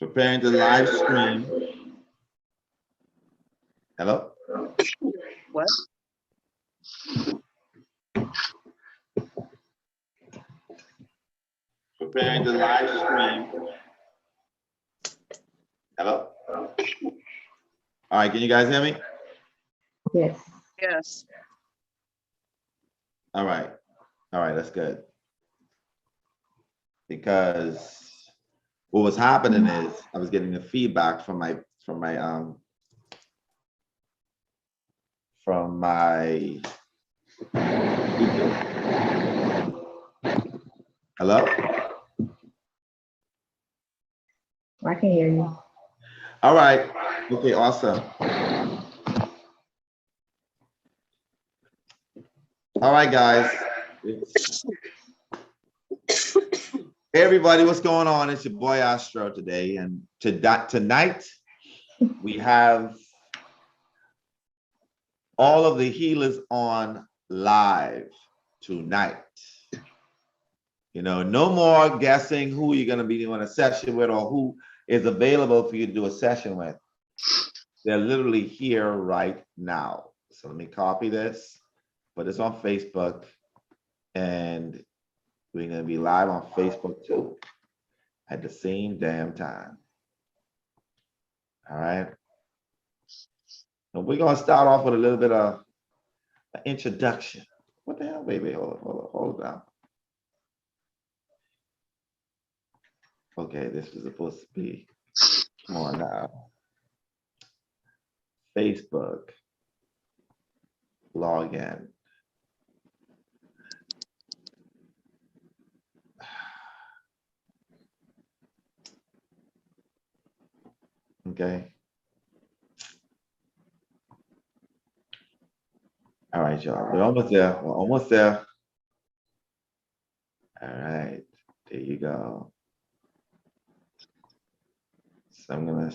Preparing to live stream. Hello? What? Preparing to live stream. Hello? All right, can you guys hear me? Yes. Yes. All right, that's good. Because what was happening is I was getting the feedback from my hello? I can hear you. All right, okay, awesome. All right, guys. Hey everybody, what's going on? It's your boy Astro today, and tonight we have all of the healers on live tonight. You know, no more guessing who you're gonna be doing a session with or who is available for you to do a session with. They're literally here right now. So let me copy this, put this on Facebook, and we're gonna be live on Facebook too at the same damn time. All right. And we're gonna start off with a little bit of an introduction. What the hell, baby? Hold down. Okay, this was supposed to be. Come on now. Facebook. Log in. Okay. All right, y'all. We're almost there. We're almost there. All right. There you go. So I'm gonna.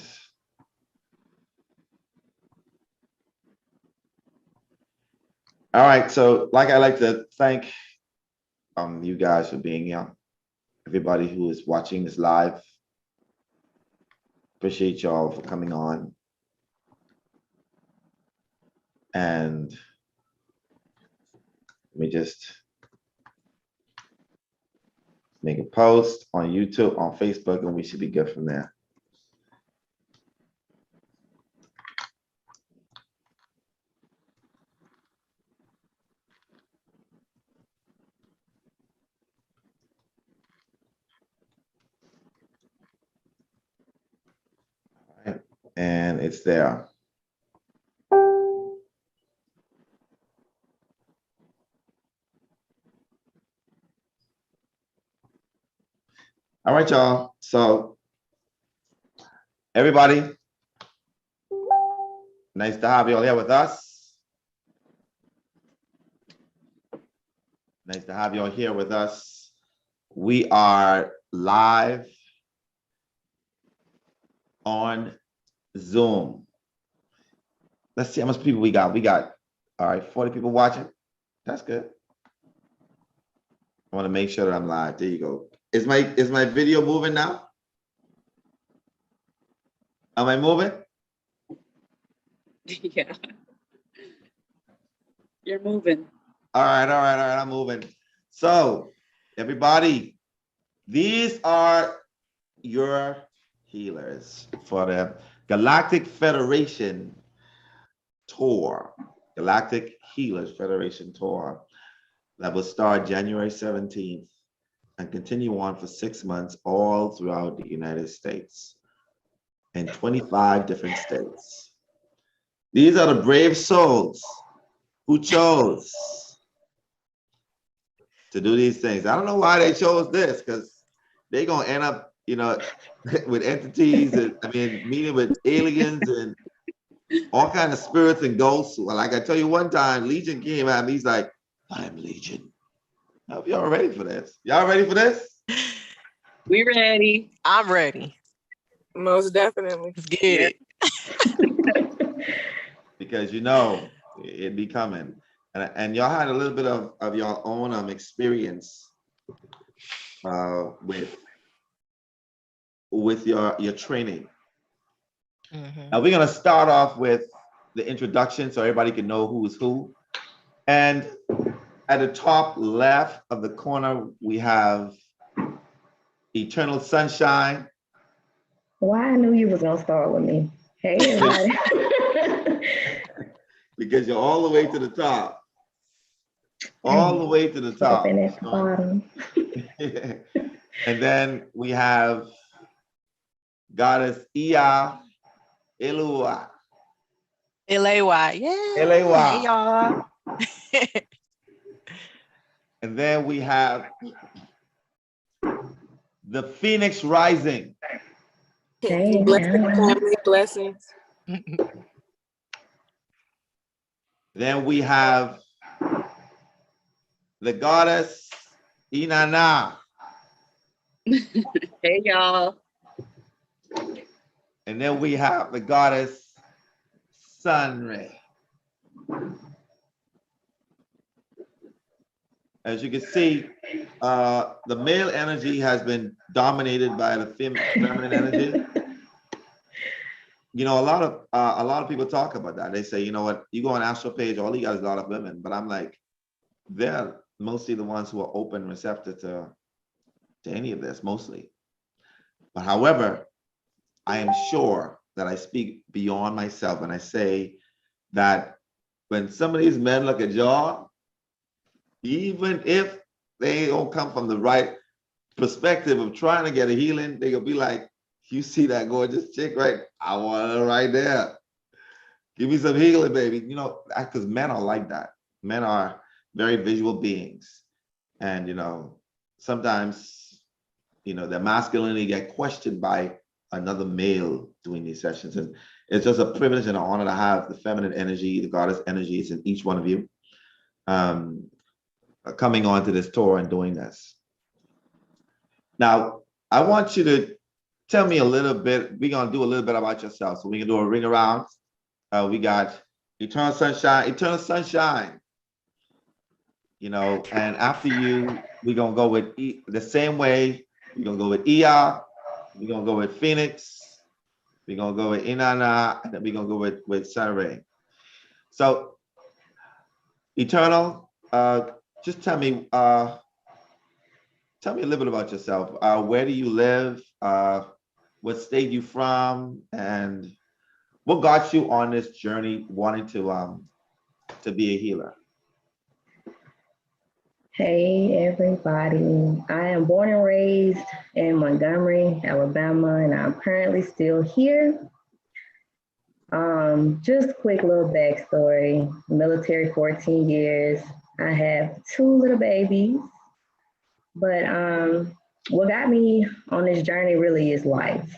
All right. So, like, I like to thank you guys for being here. Everybody who is watching this live. Appreciate y'all for coming on. And let me just make a post on YouTube, on Facebook, and we should be good from there. All right. And it's there. All right, y'all. So, everybody, nice to have you all here with us. Nice to have you all here with us. We are live on Zoom. Let's see how much people we got. We got, all right, 40 people watching. That's good. I want to make sure that I'm live. There you go. Is my video moving now? Am I moving? Yeah. You're moving. All right, I'm moving. So, everybody, these are your healers for the Galactic Federation Tour, Galactic Healers Federation Tour that will start January 17th and continue on for 6 months all throughout the United States in 25 different states. These are the brave souls who chose to do these things. I don't know why they chose this, because they're gonna end up, you know, with entities, and I mean, meeting with aliens and all kinds of spirits and ghosts. Well, like I tell you, one time, Legion came at me. He's like, "I'm Legion." I hope y'all ready for this. Y'all ready for this? We ready. I'm ready. Most definitely. Let's get it. Because you know it be coming, and y'all had a little bit of your own experience with with your training. Mhm. Now we're gonna start off with the introduction so everybody can know who is who. And at the top left of the corner, we have Eternal Sunshine. Why I knew you was gonna start with me. Hey, everybody. Because you're all the way to the top. All the way to the top. Up in at the bottom. And then we have Goddess Ia Elua. L-A-Y. Yeah. L-A-Y. Hey, y'all. And then we have the Phoenix Rising. Hey, Blessings, yeah. family, blessings. Then we have the Goddess Inanna. Hey, y'all. And then we have the Goddess Sunray. As you can see, the male energy has been dominated by the feminine energy. You know, a lot of people talk about that. They say, you know what, you go on Astral Page, all you got is a lot of women. But I'm like, they're mostly the ones who are open, receptive to any of this, mostly. But however, I am sure that I speak beyond myself when I say that when some of these men look at y'all, even if they don't come from the right perspective of trying to get a healing, they gonna be like, you see that gorgeous chick, right? I want her right there. Give me some healing, baby. You know, because men are like that. Men are very visual beings. And, you know, sometimes, you know, their masculinity get questioned by another male doing these sessions. And it's just a privilege and an honor to have the feminine energy, the goddess energies in each one of you coming onto this tour and doing this. Now, I want you to tell me a little bit. We're going to do a little bit about yourself. So we can do a ring around. We got Eternal Sunshine. You know, and after you, we're going to go with the same way. We're going to go with Ia. We're going to go with Phoenix. We're going to go with Inanna. And then we're going to go with Sunray. So, Eternal, just tell me a little bit about yourself. Where do you live? What state you from? And what got you on this journey wanting to be a healer? Hey, everybody. I am born and raised in Montgomery, Alabama, and I'm currently still here. Just quick little backstory. Military 14 years. I have 2 little babies. But what got me on this journey really is life.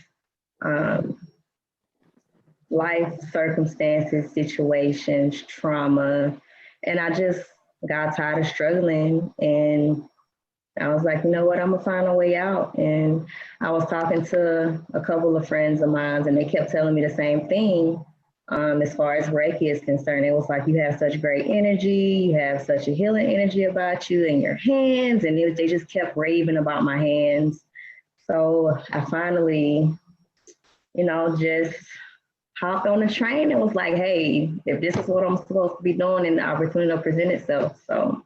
Life circumstances, situations, trauma. And I just got tired of struggling, and I was like, you know what, I'm gonna find a way out. And I was talking to a couple of friends of mine, and they kept telling me the same thing. As far as Reiki is concerned, it was like, you have such great energy, you have such a healing energy about you in your hands, and they just kept raving about my hands. So I finally, you know, just hopped on the train and was like, hey, if this is what I'm supposed to be doing, and the opportunity will present itself. So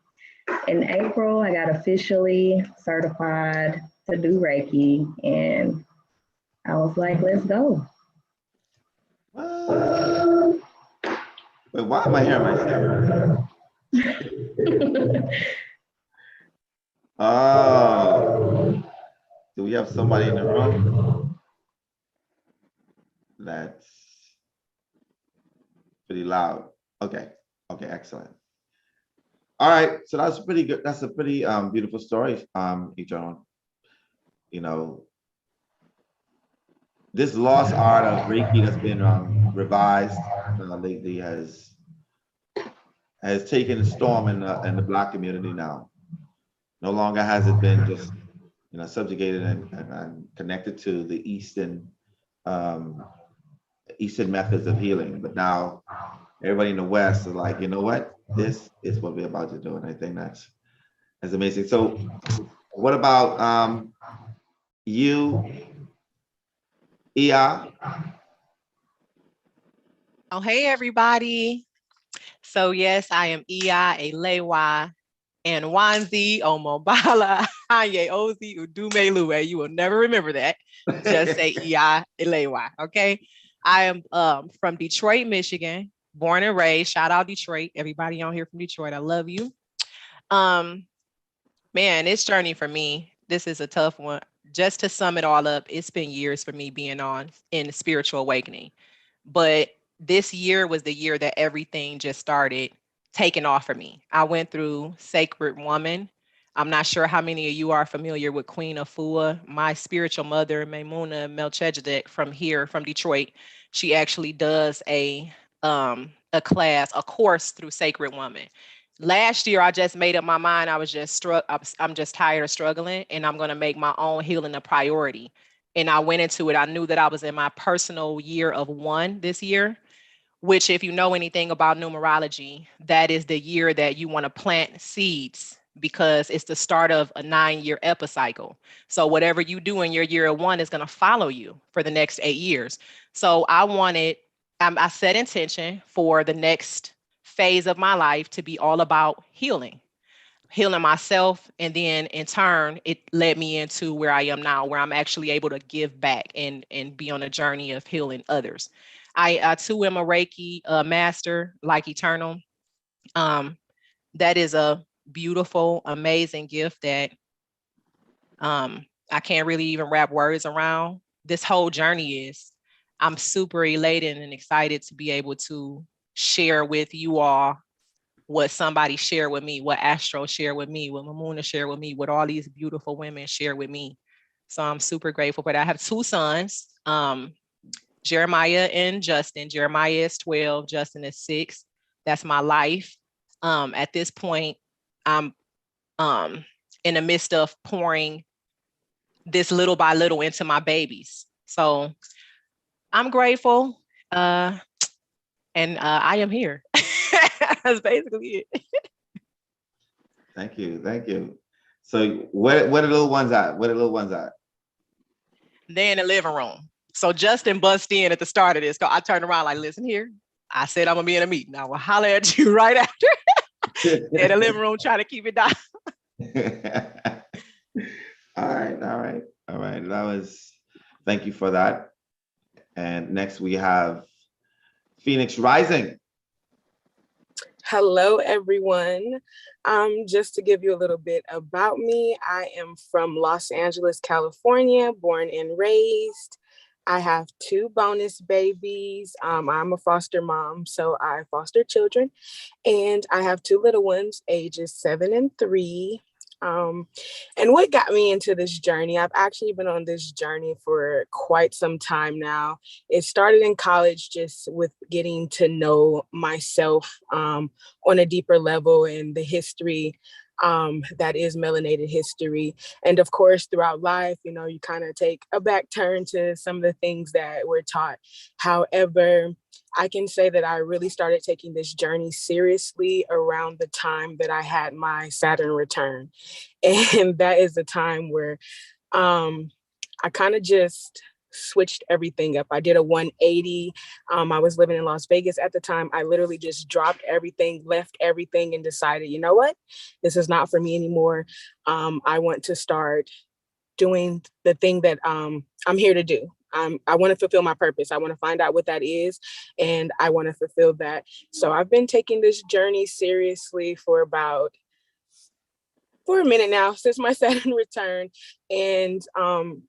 in April, I got officially certified to do Reiki, and I was like, let's go. Wait, why am I hearing myself? Oh, do we have somebody in the room? That's pretty loud. Okay, excellent. All right, so that's pretty good. That's a pretty beautiful story, Eternal. You know, this lost art of Reiki that's been revised lately has taken a storm in the Black community now. No longer has it been just, you know, subjugated and connected to the Eastern methods of healing, but now everybody in the West is like, you know what, this is what we're about to do, and I think that's amazing. So, what about you? Ia. Oh, hey, everybody. So, yes, I am Ei Elewa and Wanzi Omobala Haye Ozi Udume Lue. You will never remember that. Just say Ei Elewa, okay? I am from Detroit, Michigan, born and raised. Shout out Detroit. Everybody on here from Detroit, I love you. Man, this journey for me, this is a tough one. Just to sum it all up, it's been years for me being on in spiritual awakening. But this year was the year that everything just started taking off for me. I went through Sacred Woman. I'm not sure how many of you are familiar with Queen Afua. My spiritual mother, Maimuna Melchizedek from here, from Detroit, she actually does a class, a course through Sacred Woman. Last year, I just made up my mind. I was just I'm just tired of struggling, and I'm going to make my own healing a priority. And I went into it. I knew that I was in my personal year of 1 this year, which, if you know anything about numerology, that is the year that you want to plant seeds because it's the start of a 9-year epicycle. So whatever you do in your year of 1 is going to follow you for the next 8 years. So I set intention for the next phase of my life to be all about healing myself. And then in turn, it led me into where I am now, where I'm actually able to give back and be on a journey of healing others. I too am a Reiki master, like Eternal. That is a beautiful, amazing gift that I can't really even wrap words around. This whole journey is, I'm super elated and excited to be able to share with you all what somebody shared with me, what Astro shared with me, what Mamuna shared with me, what all these beautiful women shared with me. So I'm super grateful for that. I have 2 sons, Jeremiah and Justin. Jeremiah is 12, Justin is 6. That's my life. At this point, I'm in the midst of pouring this little by little into my babies. So I'm grateful. And I am here. That's basically it. Thank you. So where the little ones at? They're in the living room. So Justin bust in at the start of this. So I turned around like, listen here. I said I'm gonna be in a meeting. I will holler at you right after. In the living room trying to keep it down. All right. Thank you for that. And next we have Phoenix Rising. Hello, everyone. Just to give you a little bit about me, I am from Los Angeles, California, born and raised. I have 2 bonus babies. I'm a foster mom, so I foster children. And I have 2 little ones, ages 7 and 3. And what got me into this journey, I've actually been on this journey for quite some time now. It started in college just with getting to know myself on a deeper level and the history that is melanated history. And of course, throughout life, you know, you kind of take a back turn to some of the things that we're taught. However, I can say that I really started taking this journey seriously around the time that I had my Saturn return. And that is the time where I kind of just switched everything up. I did a 180. I was living in Las Vegas at the time. I literally just dropped everything, left everything, and decided, you know what? This is not for me anymore. I want to start doing the thing that I'm here to do. I want to fulfill my purpose. I want to find out what that is, and I want to fulfill that. So I've been taking this journey seriously for a minute now, since my Saturn return, and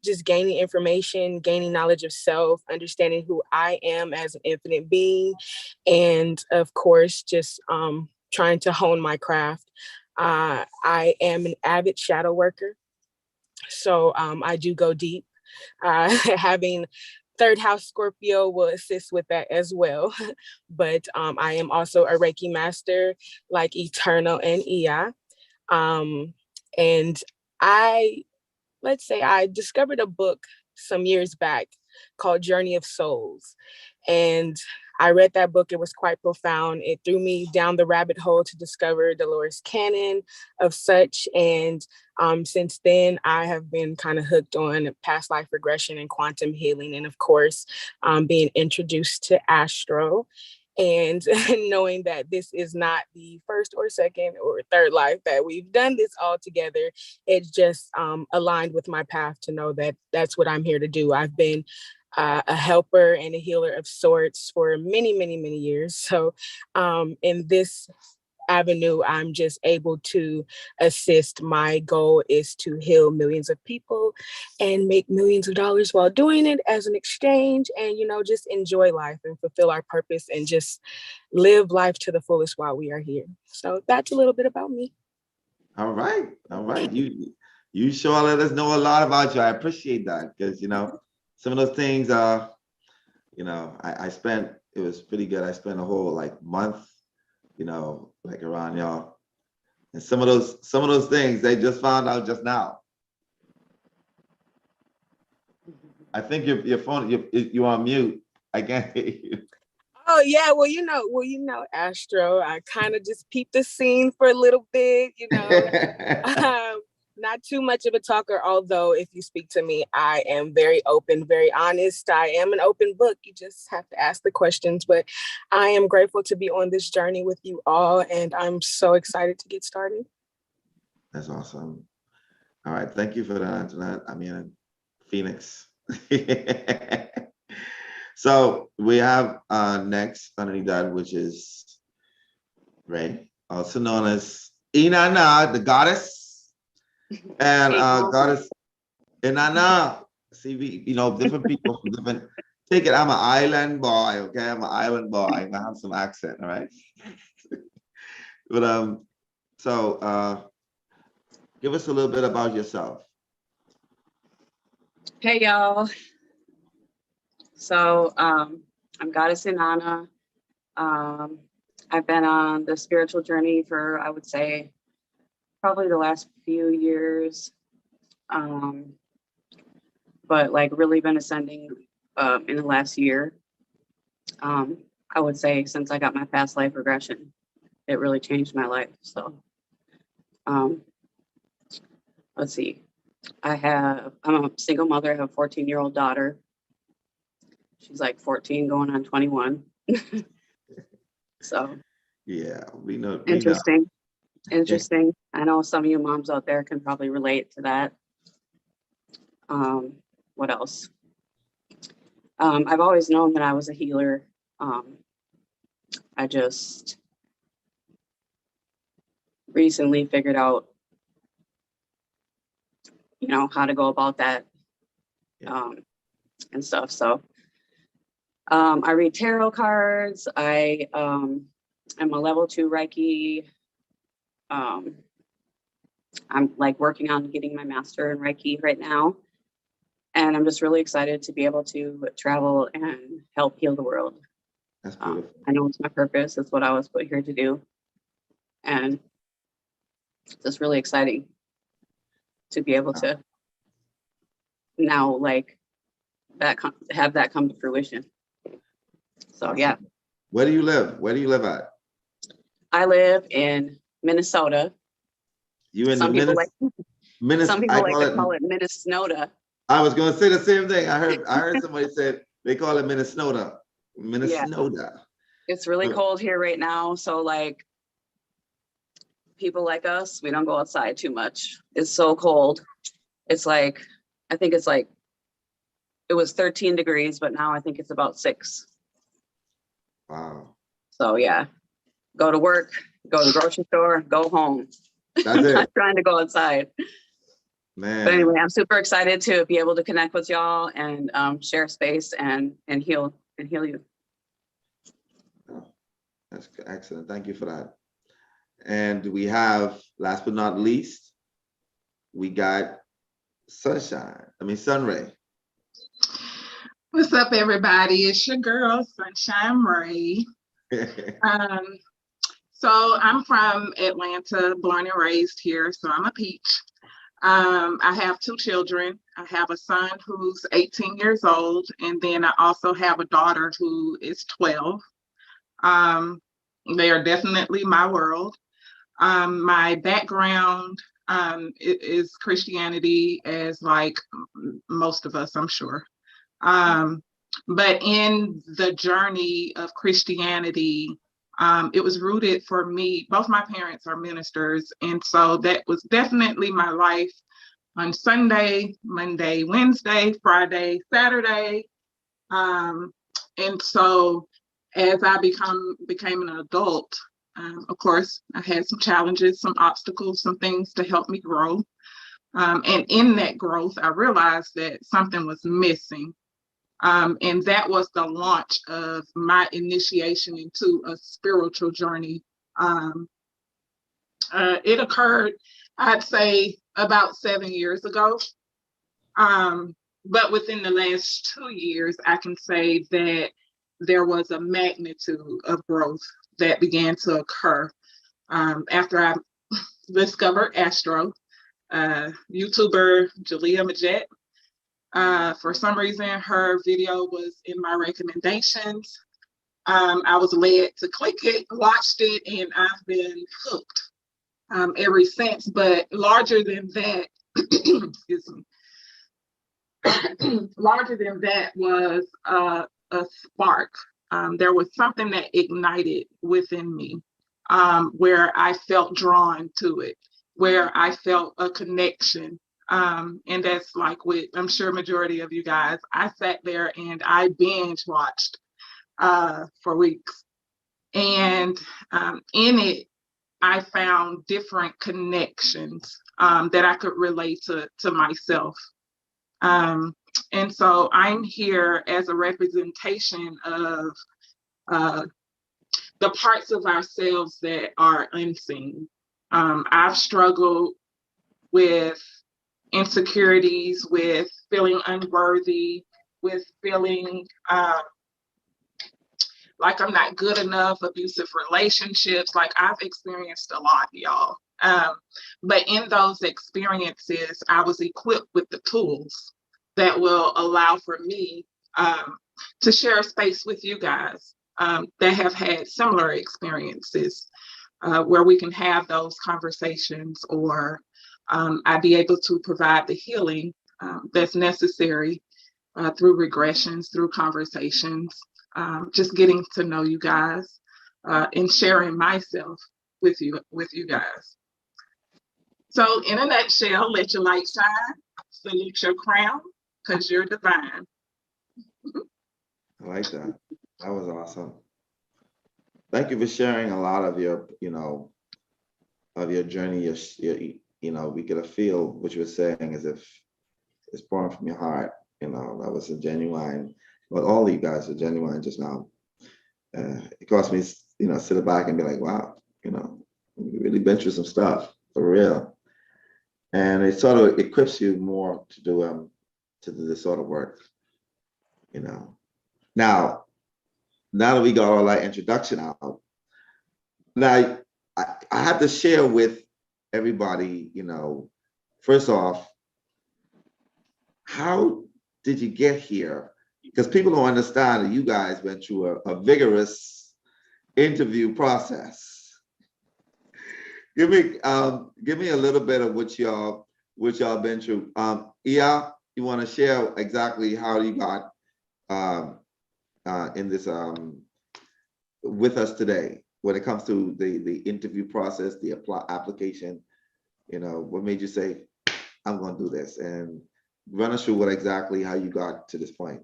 just gaining information, gaining knowledge of self, understanding who I am as an infinite being, and of course, just trying to hone my craft. I am an avid shadow worker, so I do go deep. Having 3rd house Scorpio will assist with that as well. But I am also a Reiki master, like Eternal and Ia. And I discovered a book some years back called Journey of Souls. And I read that book. It was quite profound. It threw me down the rabbit hole to discover Dolores Cannon of such. And since then, I have been kind of hooked on past life regression and quantum healing. And of course, being introduced to Astro. And knowing that this is not the first or second or third life that we've done this all together, it's just aligned with my path to know that that's what I'm here to do. I've been a helper and a healer of sorts for many, many, many years. So in this avenue, I'm just able to assist. My goal is to heal millions of people and make millions of dollars while doing it as an exchange, and just enjoy life and fulfill our purpose and just live life to the fullest while we are here. So that's a little bit about me. All right. You sure let us know a lot about you. I appreciate that, because some of those things I spent, it was pretty good. I spent a whole month around y'all. And some of those things they just found out just now. I think your phone, you're on mute. I can't hear you. Oh yeah, well, Astro, I kind of just peeped the scene for a little bit, not too much of a talker, although if you speak to me, I am very open, very honest. I am an open book. You just have to ask the questions, but I am grateful to be on this journey with you all, and I'm so excited to get started. That's awesome. All right, thank you for that, Antoinette. I mean, Phoenix. So we have next underneath that, which is Ray, also known as Inanna, the goddess. And goddess Inanna. See, different people from different. Take it. I'm an island boy. Okay, I'm an island boy. I have some accent. All right. But so give us a little bit about yourself. Hey, y'all. So I'm Goddess Inanna. I've been on the spiritual journey for, I would say, probably the last few years, but really been ascending in the last year. I would say since I got my past life regression, it really changed my life. So let's see. I'm a single mother. I have a 14-year-old daughter. She's 14 going on 21. So yeah, we know. Interesting. I know some of you moms out there can probably relate to that. What else? I've always known that I was a healer. I just recently figured out, how to go about that and stuff. So I read tarot cards. I am a level 2 Reiki. I'm working on getting my master in Reiki right now. And I'm just really excited to be able to travel and help heal the world. That's beautiful. I know it's my purpose. It's what I was put here to do. And it's just really exciting to be able to now have that come to fruition. So awesome. Yeah. Where do you live? Where do you live at? I live in Minnesota. You in some the people Minnesota? Some people like to call it Minnesota. I was going to say the same thing. I heard somebody said they call it Minnesota. Minnesota. Yeah. It's really cold here right now. So people like us, we don't go outside too much. It's so cold. It's I think it's it was 13 degrees, but now I think it's about 6. Wow. So yeah, go to work, go to the grocery store, go home. That's it. Not trying to go outside. Man. But anyway, I'm super excited to be able to connect with y'all and share space and heal you. Oh, that's excellent. Thank you for that. And we have, last but not least, we got Sunray. What's up, everybody? It's your girl, Sunshine Ray. So I'm from Atlanta, born and raised here, so I'm a peach. I have 2 children. I have a son who's 18 years old, and then I also have a daughter who is 12. They are definitely my world. My background is Christianity, as like most of us, I'm sure. But in the journey of Christianity, it was rooted for me. Both my parents are ministers, and so that was definitely my life on Sunday, Monday, Wednesday, Friday, Saturday. And so as I became an adult, of course, I had some challenges, some obstacles, some things to help me grow. And in that growth, I realized that something was missing. And that was the launch of my initiation into a spiritual journey. It occurred, I'd say, about 7 years ago. But within the last 2 years, I can say that there was a magnitude of growth that began to occur after I discovered Astro. YouTuber Jalea Majette. For some reason, her video was in my recommendations. I was led to click it, watched it, and I've been hooked ever since. But larger than that, excuse me, larger than that was a spark. There was something that ignited within me, where I felt drawn to it, where I felt a connection. And that's like with, I'm sure, majority of you guys, I sat there and I binge watched for weeks. And in it, I found different connections that I could relate to myself. And so I'm here as a representation of the parts of ourselves that are unseen. I've struggled with insecurities, with feeling unworthy, with feeling like I'm not good enough, abusive relationships. Like, I've experienced a lot, y'all. But in those experiences, I was equipped with the tools that will allow for me to share a space with you guys that have had similar experiences, where we can have those conversations, or I'd be able to provide the healing that's necessary through regressions, through conversations, just getting to know you guys and sharing myself with you guys. So in a nutshell, let your light shine, salute your crown, because you're divine. I like that. That was awesome. Thank you for sharing a lot of your, of your journey. Your, we could feel what you were saying as if it's pouring from your heart. That was a genuine. Well, all of you guys are genuine just now. It caused me, sit back and be like, wow, we really been through some stuff for real. And it sort of equips you more to do this sort of work, Now that we got all that introduction out, now I have to share with everybody, first off, how did you get here? Because people don't understand that you guys went through a vigorous interview process. Give me a little bit of what y'all been through. Ia, you want to share exactly how you got in this with us today when it comes to the interview process, the application? What made you say, I'm going to do this, and run us through exactly how you got to this point.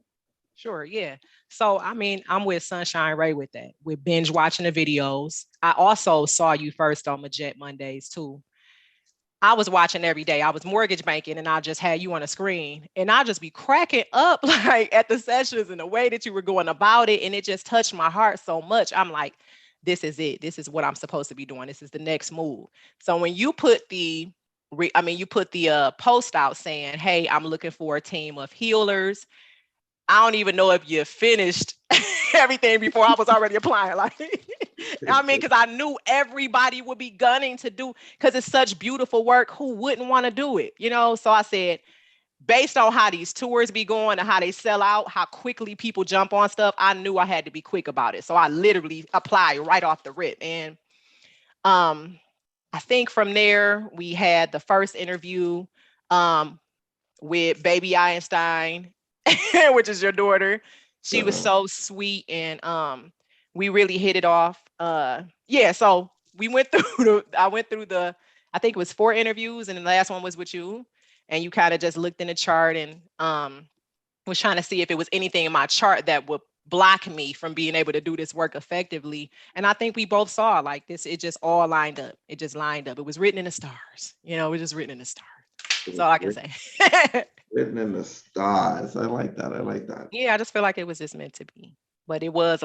Sure, yeah. So, I'm with Sunshine Ray with that, with binge watching the videos. I also saw you first on Majette Mondays too. I was watching every day. I was mortgage banking, and I just had you on a screen, and I just be cracking up like at the sessions and the way that you were going about it. And it just touched my heart so much. I'm like, this is it. This is what I'm supposed to be doing. This is the next move. So when you put the post out saying, hey, I'm looking for a team of healers. I don't even know if you finished everything before I was already applying. Because I knew everybody would be gunning to do, because it's such beautiful work. Who wouldn't want to do it? So I said, based on how these tours be going and how they sell out, how quickly people jump on stuff, I knew I had to be quick about it. So I literally applied right off the rip. And I think from there, we had the first interview with Baby Einstein, which is your daughter. She was so sweet, and we really hit it off. Yeah, so we went through I think it was 4 interviews, and the last one was with you. And you kind of just looked in the chart and was trying to see if it was anything in my chart that would block me from being able to do this work effectively. And I think we both saw like this, it just all lined up. It just lined up. It was written in the stars. You know, it was just written in the stars. That's all I can say. Written in the stars. I like that. I like that. Yeah, I just feel like it was just meant to be. But it was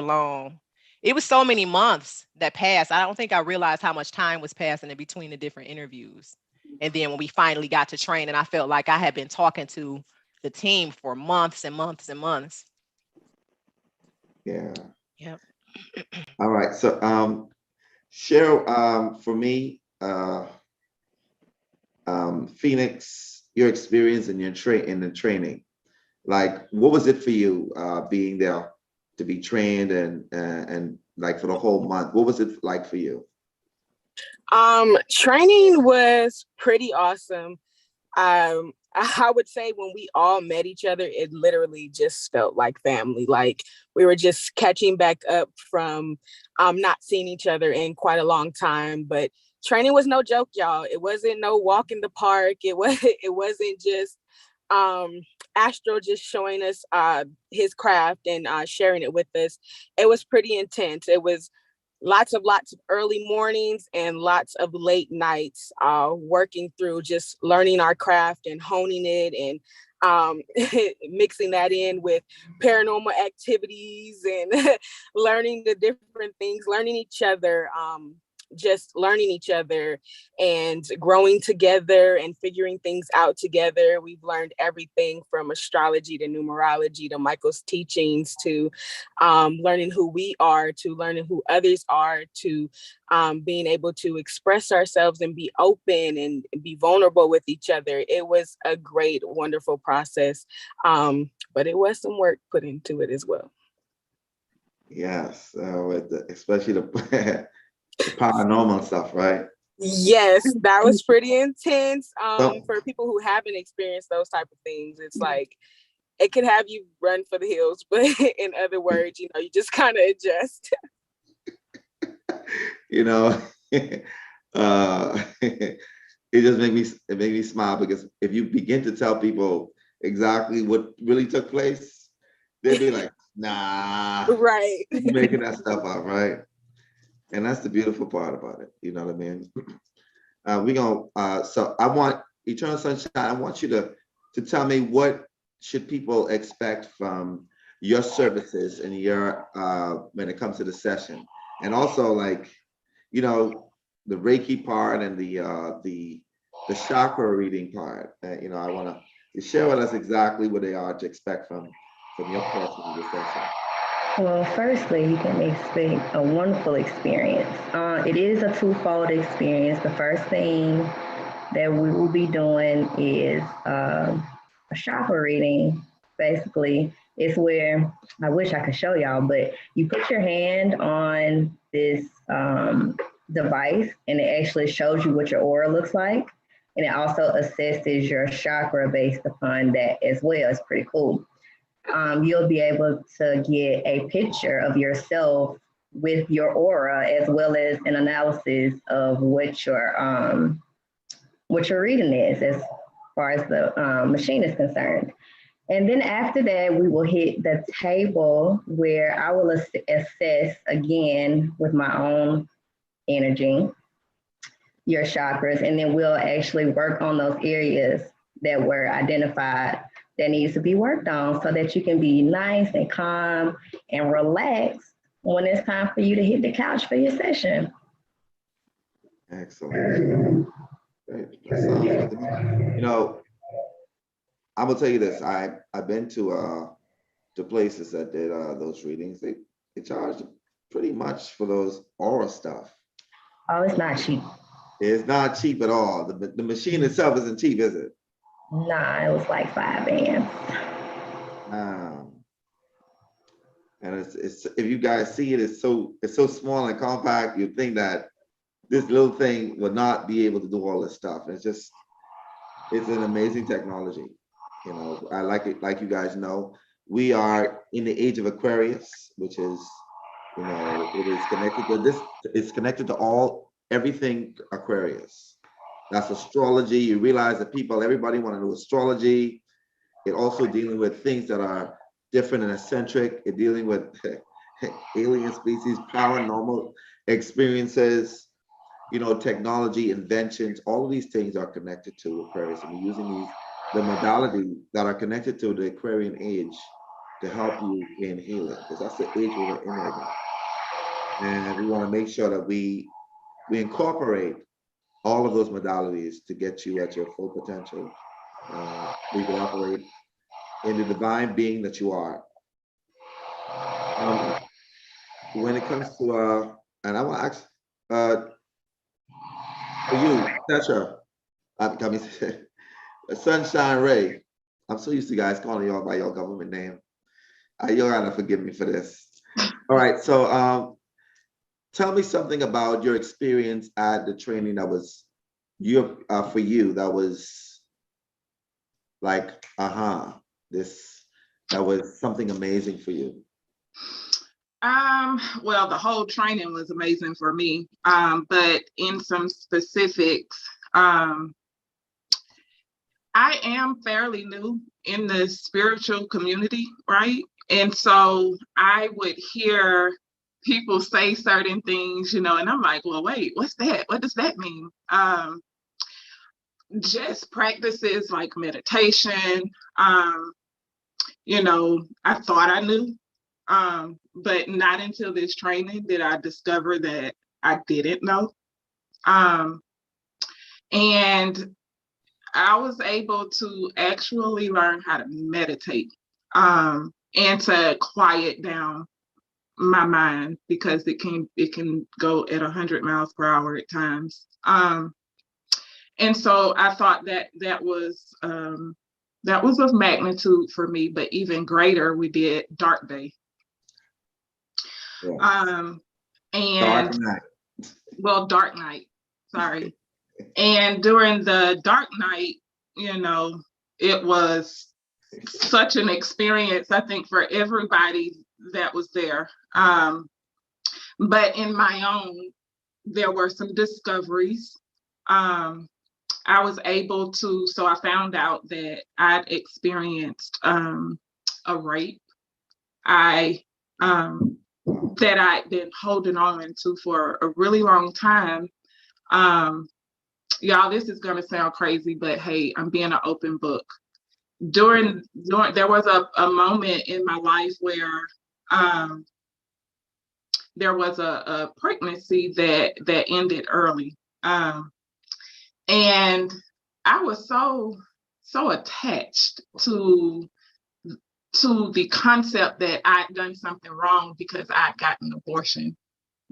it was so many months that passed. I don't think I realized how much time was passing in between the different interviews. And then when we finally got to train, and I felt like I had been talking to the team for months and months and months. Yeah. Yep. All right. So share for me, Phoenix, your experience in in the training. Like, what was it for you being there to be trained and like for the whole month? What was it like for you? Training was pretty awesome. I would say when we all met each other, it literally just felt like family. Like we were just catching back up from not seeing each other in quite a long time. But training was no joke, y'all. It wasn't no walk in the park. It wasn't just Astro just showing us his craft and sharing it with us. It was pretty intense. It was lots of early mornings and lots of late nights working through just learning our craft and honing it and mixing that in with paranormal activities and learning the different things, learning each other, just learning each other and growing together and figuring things out together. We've learned everything from astrology to numerology to Michael's teachings to learning who we are, to learning who others are, to being able to express ourselves and be open and be vulnerable with each other. It was a great, wonderful process, but it was some work put into it as well. Yes, especially the paranormal stuff, right? Yes, that was pretty intense. For people who haven't experienced those type of things, it's like it could have you run for the hills, but in other words, you just kind of adjust. It just made me smile, because if you begin to tell people exactly what really took place, they'd be like, nah, right, you're making that stuff up, right? And that's the beautiful part about it. You know what I mean? So I want Eternal Sunshine, I want you to tell me, what should people expect from your services and your when it comes to the session, and also like, the Reiki part and the chakra reading part. I want to share with us exactly what they are to expect from your portion of the session. Well, firstly, you can expect a wonderful experience. It is a twofold experience. The first thing that we will be doing is a chakra reading. Basically, it's where, I wish I could show y'all, but you put your hand on this device and it actually shows you what your aura looks like. And it also assesses your chakra based upon that as well. It's pretty cool. You'll be able to get a picture of yourself with your aura, as well as an analysis of what your reading is as far as the machine is concerned. And then after that, we will hit the table where I will assess again with my own energy your chakras, and then we'll actually work on those areas that were identified that needs to be worked on, so that you can be nice and calm and relaxed when it's time for you to hit the couch for your session. Excellent. Great. That sounds good to me. I will tell you this. I've been to places that did those readings. They charged pretty much for those aura stuff. Oh, it's not cheap. It's not cheap at all. The machine itself isn't cheap, is it? Nah, it was like 5 bands. And it's if you guys see it, it's so small and compact. You think that this little thing would not be able to do all this stuff. It's an amazing technology. You know, I like it. Like you guys know, we are in the age of Aquarius, which is, you know, it is connected to this. It's connected to everything Aquarius. That's astrology. You realize that everybody want to do astrology. It also dealing with things that are different and eccentric. It dealing with alien species, paranormal experiences, you know, technology, inventions. All of these things are connected to Aquarius, and we're using the modality that are connected to the Aquarian age to help you in healing, because that's the age we're in right now. And we want to make sure that we incorporate all of those modalities to get you at your full potential. We can operate in the divine being that you are. When it comes to, and I want to ask, for you, Tetra, I mean, Sunshine Ray, I'm so used to guys calling y'all by your government name. You're gonna forgive me for this. All right, so tell me something about your experience at the training that was for you, that was like, that was something amazing for you. Well, the whole training was amazing for me. But in some specifics, I am fairly new in the spiritual community, right? And so I would hear people say certain things, you know, and I'm like, well, wait, what's that? What does that mean? Just practices like meditation. You know, I thought I knew, but not until this training did I discover that I didn't know. And I was able to actually learn how to meditate, and to quiet down my mind, because it can go at 100 miles per hour at times. And so I thought that was of magnitude for me, but even greater, we did Dark Day. Yeah. And Dark Night, sorry. And during the Dark Night, you know, it was such an experience, I think, for everybody that was there. But in my own, there were some discoveries. I was able to, so I found out that I'd experienced a rape. That I'd been holding on to for a really long time. Y'all, this is gonna sound crazy, but hey, I'm being an open book. During there was a moment in my life where there was a pregnancy that ended early. And I was so attached to the concept that I'd done something wrong because I'd gotten an abortion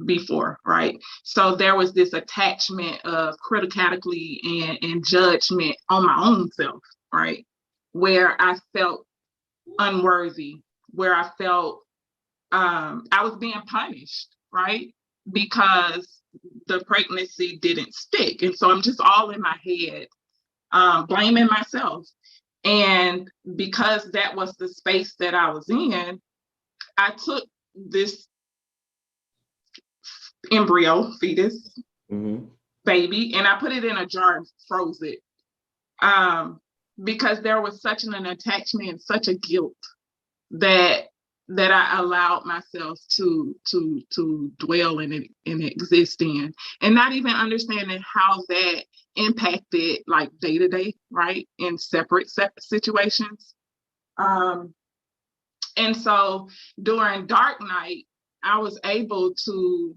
before, right? So there was this attachment of criticality and judgment on my own self, right? Where I felt unworthy, where I felt I was being punished, right? Because the pregnancy didn't stick. And so I'm just all in my head, blaming myself. And because that was the space that I was in, I took this embryo, fetus, baby, and I put it in a jar and froze it. Because there was such an attachment, such a guilt that I allowed myself to dwell in it and exist in, and not even understanding how that impacted like day to day, right, in separate situations. And so during Dark Night, I was able to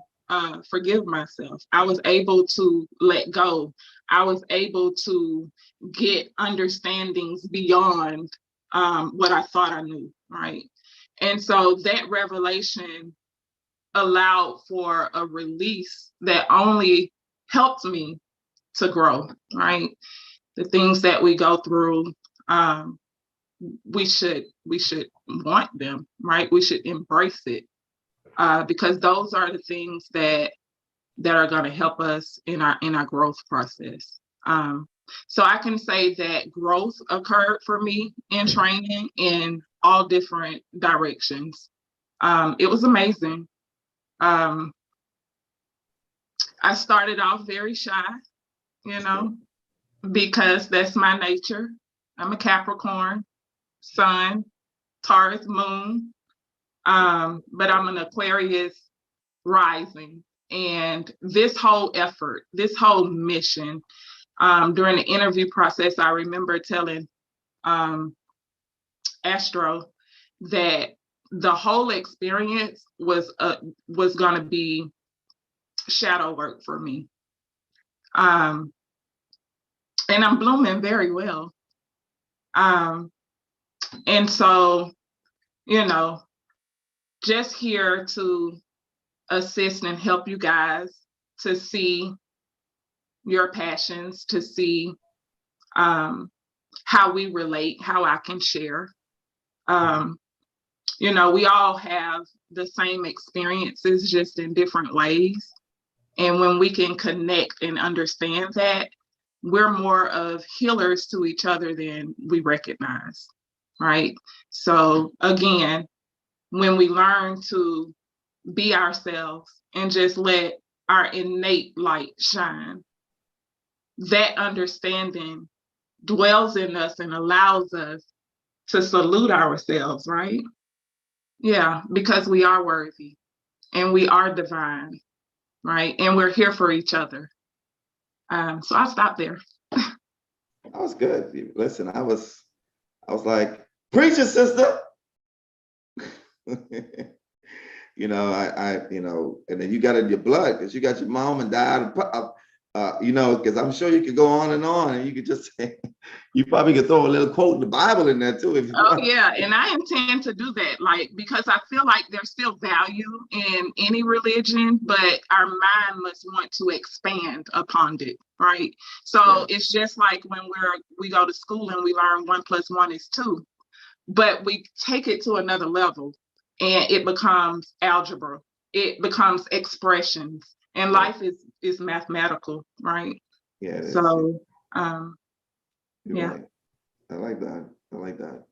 forgive myself. I was able to let go. I was able to get understandings beyond what I thought I knew, right? And so that revelation allowed for a release that only helped me to grow, right? the things that we go through, we should want them, right? We should embrace it, because those are the things that are going to help us in our growth process. So I can say that growth occurred for me in training in all different directions. It was amazing. I started off very shy, because that's my nature. I'm a Capricorn, Sun, Taurus, Moon, but I'm an Aquarius rising. And this whole effort, this whole mission, during the interview process, I remember telling Astro that the whole experience was going to be shadow work for me. And I'm blooming very well. And so, just here to assist and help you guys to see your passions, to see how we relate, how I can share. We all have the same experiences, just in different ways. And when we can connect and understand that, we're more of healers to each other than we recognize, right? So again, when we learn to be ourselves and just let our innate light shine, that understanding dwells in us and allows us to salute ourselves, right? Yeah, because we are worthy and we are divine, right? And we're here for each other. So I'll stop there. That was good. Listen, I was like, preach it, sister. I and then you got it in your blood because you got your mom and dad, because I'm sure you could go on, and you could just say, you probably could throw a little quote in the Bible in there too. If you want. Yeah, and I intend to do that, because I feel like there's still value in any religion, but our mind must want to expand upon it, right? So It's just like when we go to school and we learn 1 + 1 is 2, but we take it to another level, and it becomes algebra, it becomes expressions, and life is mathematical, right? Yeah. So, yeah. Right. I like that.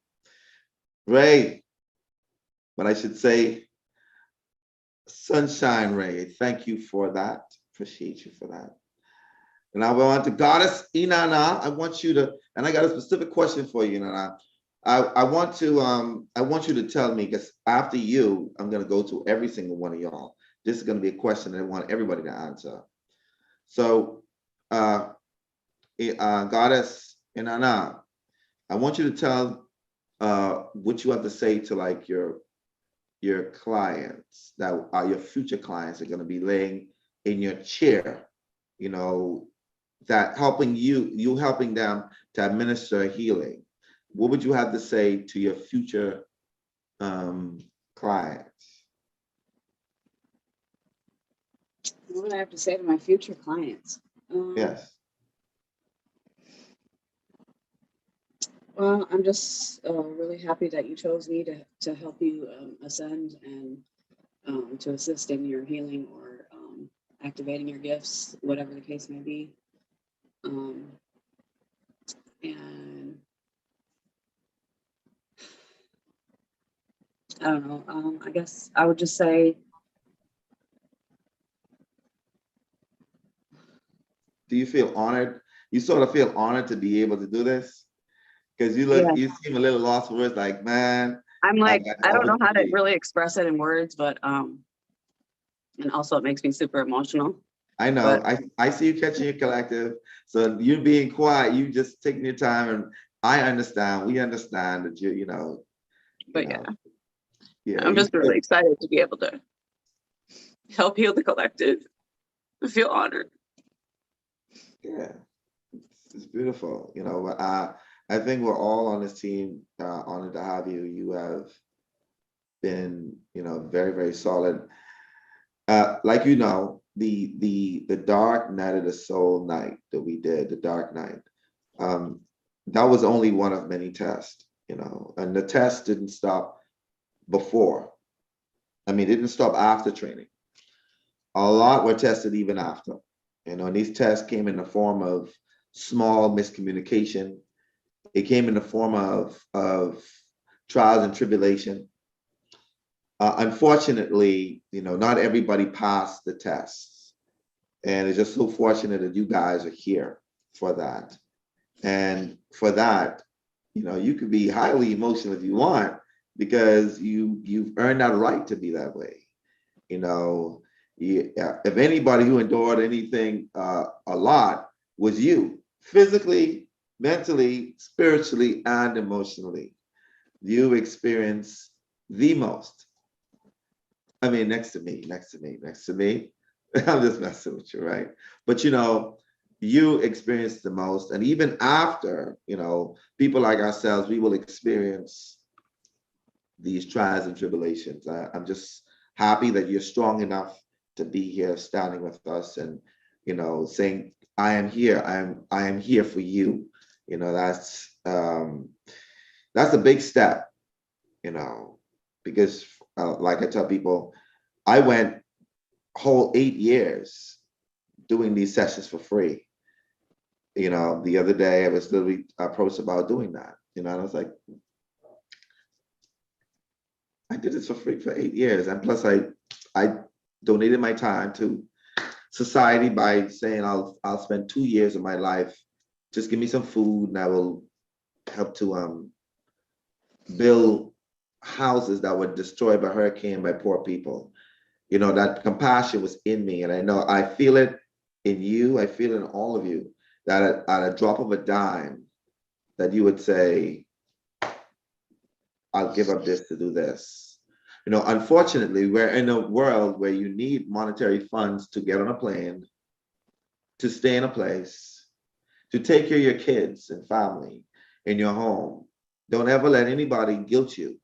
Ray, but I should say Sunshine Ray, thank you for that. Appreciate you for that. And I want to Goddess Inanna, I want you to, and I got a specific question for you, Inanna. I want you to tell me, because after you, I'm going to go to every single one of y'all. This is going to be a question that I want everybody to answer. So, Goddess Inanna, I want you to tell what you have to say to like your clients that are your future clients are going to be laying in your chair, that helping them to administer healing. What would you have to say to your future clients? What would I have to say to my future clients? Yes. Well, I'm just really happy that you chose me to help you ascend and to assist in your healing or activating your gifts, whatever the case may be. And I don't know. I guess I would just say, do you feel honored? You sort of feel honored to be able to do this? Because you seem a little lost for words, like, man. I'm like, I don't know how to really express it in words, but and also it makes me super emotional. I know. I see you catching your collective. So you being quiet, you just taking your time, and I understand. We understand that Yeah, I'm just really excited to be able to help heal the collective. I feel honored. Yeah, it's beautiful. I think we're all on this team honored to have you. You have been, very, very solid. Like the Dark Night of the Soul night that we did, the Dark Night. That was only one of many tests, and the test didn't stop before. I mean, it didn't stop after training. A lot were tested even after, and these tests came in the form of small miscommunication. It came in the form of trials and tribulation. Unfortunately, not everybody passed the tests, and it's just so fortunate that you guys are here for that. And for that, you could be highly emotional if you want, because you've earned that right to be that way. If anybody who endured anything a lot was you, physically, mentally, spiritually, and emotionally. You experienced the most. I mean, next to me. I'm just messing with you, right? But you experienced the most. And even after, people like ourselves, we will experience these trials and tribulations. I'm just happy that you're strong enough to be here, standing with us, and saying, I am here. I am here for you. That's a big step, because like I tell people, I went whole 8 years doing these sessions for free. The other day I was literally approached about doing that. And I was like, I did this for free for 8 years. And plus I donated my time to society by saying I'll spend 2 years of my life. Just give me some food and I will help to build houses that were destroyed by hurricane by poor people. That compassion was in me, and I know I feel it in you. I feel it in all of you, that at a drop of a dime, that you would say, I'll give up this to do this. Unfortunately, we're in a world where you need monetary funds to get on a plane, to stay in a place, to take care of your kids and family in your home. Don't ever let anybody guilt you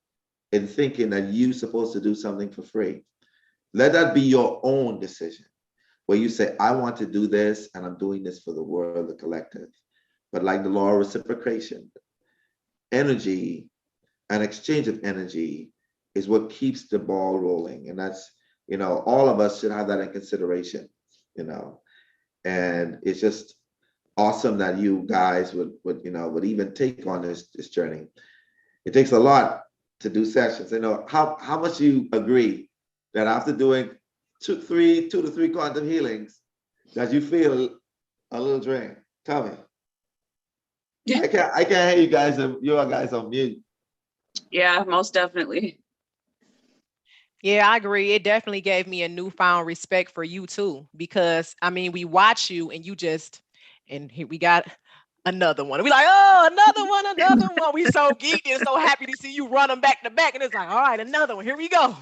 in thinking that you're supposed to do something for free. Let that be your own decision, where you say, I want to do this, and I'm doing this for the world, the collective. But like the law of reciprocation, energy, an exchange of energy is what keeps the ball rolling. And that's, all of us should have that in consideration, and it's just awesome that you guys would even take on this journey. It takes a lot to do sessions. How much you agree that after doing two to three quantum healings, that you feel a little drained? Tell me. I can't hear you guys. You guys on mute. Yeah, most definitely. Yeah, I agree. It definitely gave me a newfound respect for you too, because I mean, we watch you and and here we got another one. We like, oh, another one. We so geeky and so happy to see you run them back to back. And it's like, all right, another one. Here we go.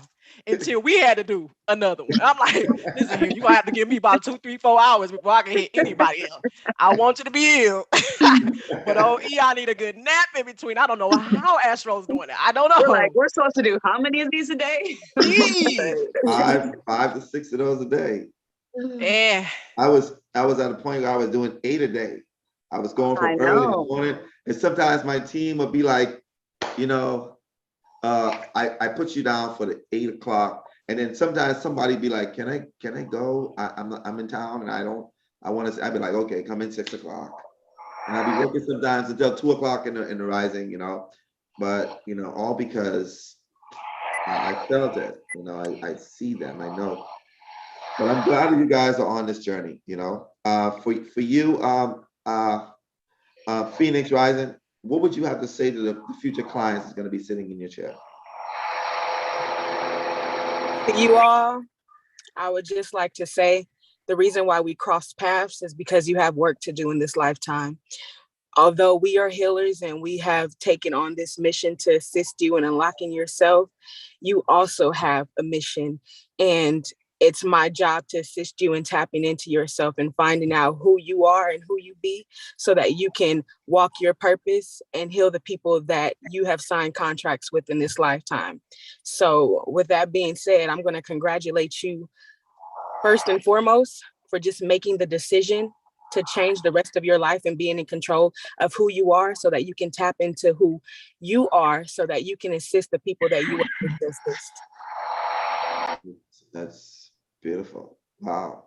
Until we had to do another one. I'm like, listen here, you're gonna have to give me about 2, 3, 4 hours before I can hit anybody else. I want you to be ill. But I need a good nap in between. I don't know how Astro's doing that. I don't know. We're supposed to do how many of these a day? Jeez. 5 to 6 of those a day. Yeah. I was at a point where I was doing 8 a day. I was going from early in the morning, and sometimes my team would be like, I put you down for the 8 o'clock, and then sometimes somebody be like, can I go? I'm in town and I'd be like, okay, come in 6 o'clock, and I'd be working sometimes until 2 o'clock in the rising, but all because I felt it. I see them, I know. But I'm glad that you guys are on this journey. For you, Phoenix Rising, what would you have to say to the future clients that's going to be sitting in your chair? To you all, I would just like to say the reason why we crossed paths is because you have work to do in this lifetime. Although we are healers and we have taken on this mission to assist you in unlocking yourself, you also have a mission. And it's my job to assist you in tapping into yourself and finding out who you are and who you be, so that you can walk your purpose and heal the people that you have signed contracts with in this lifetime. So with that being said, I'm going to congratulate you first and foremost for just making the decision to change the rest of your life and being in control of who you are so that you can tap into who you are so that you can assist the people that you want to assist. That's beautiful. Wow.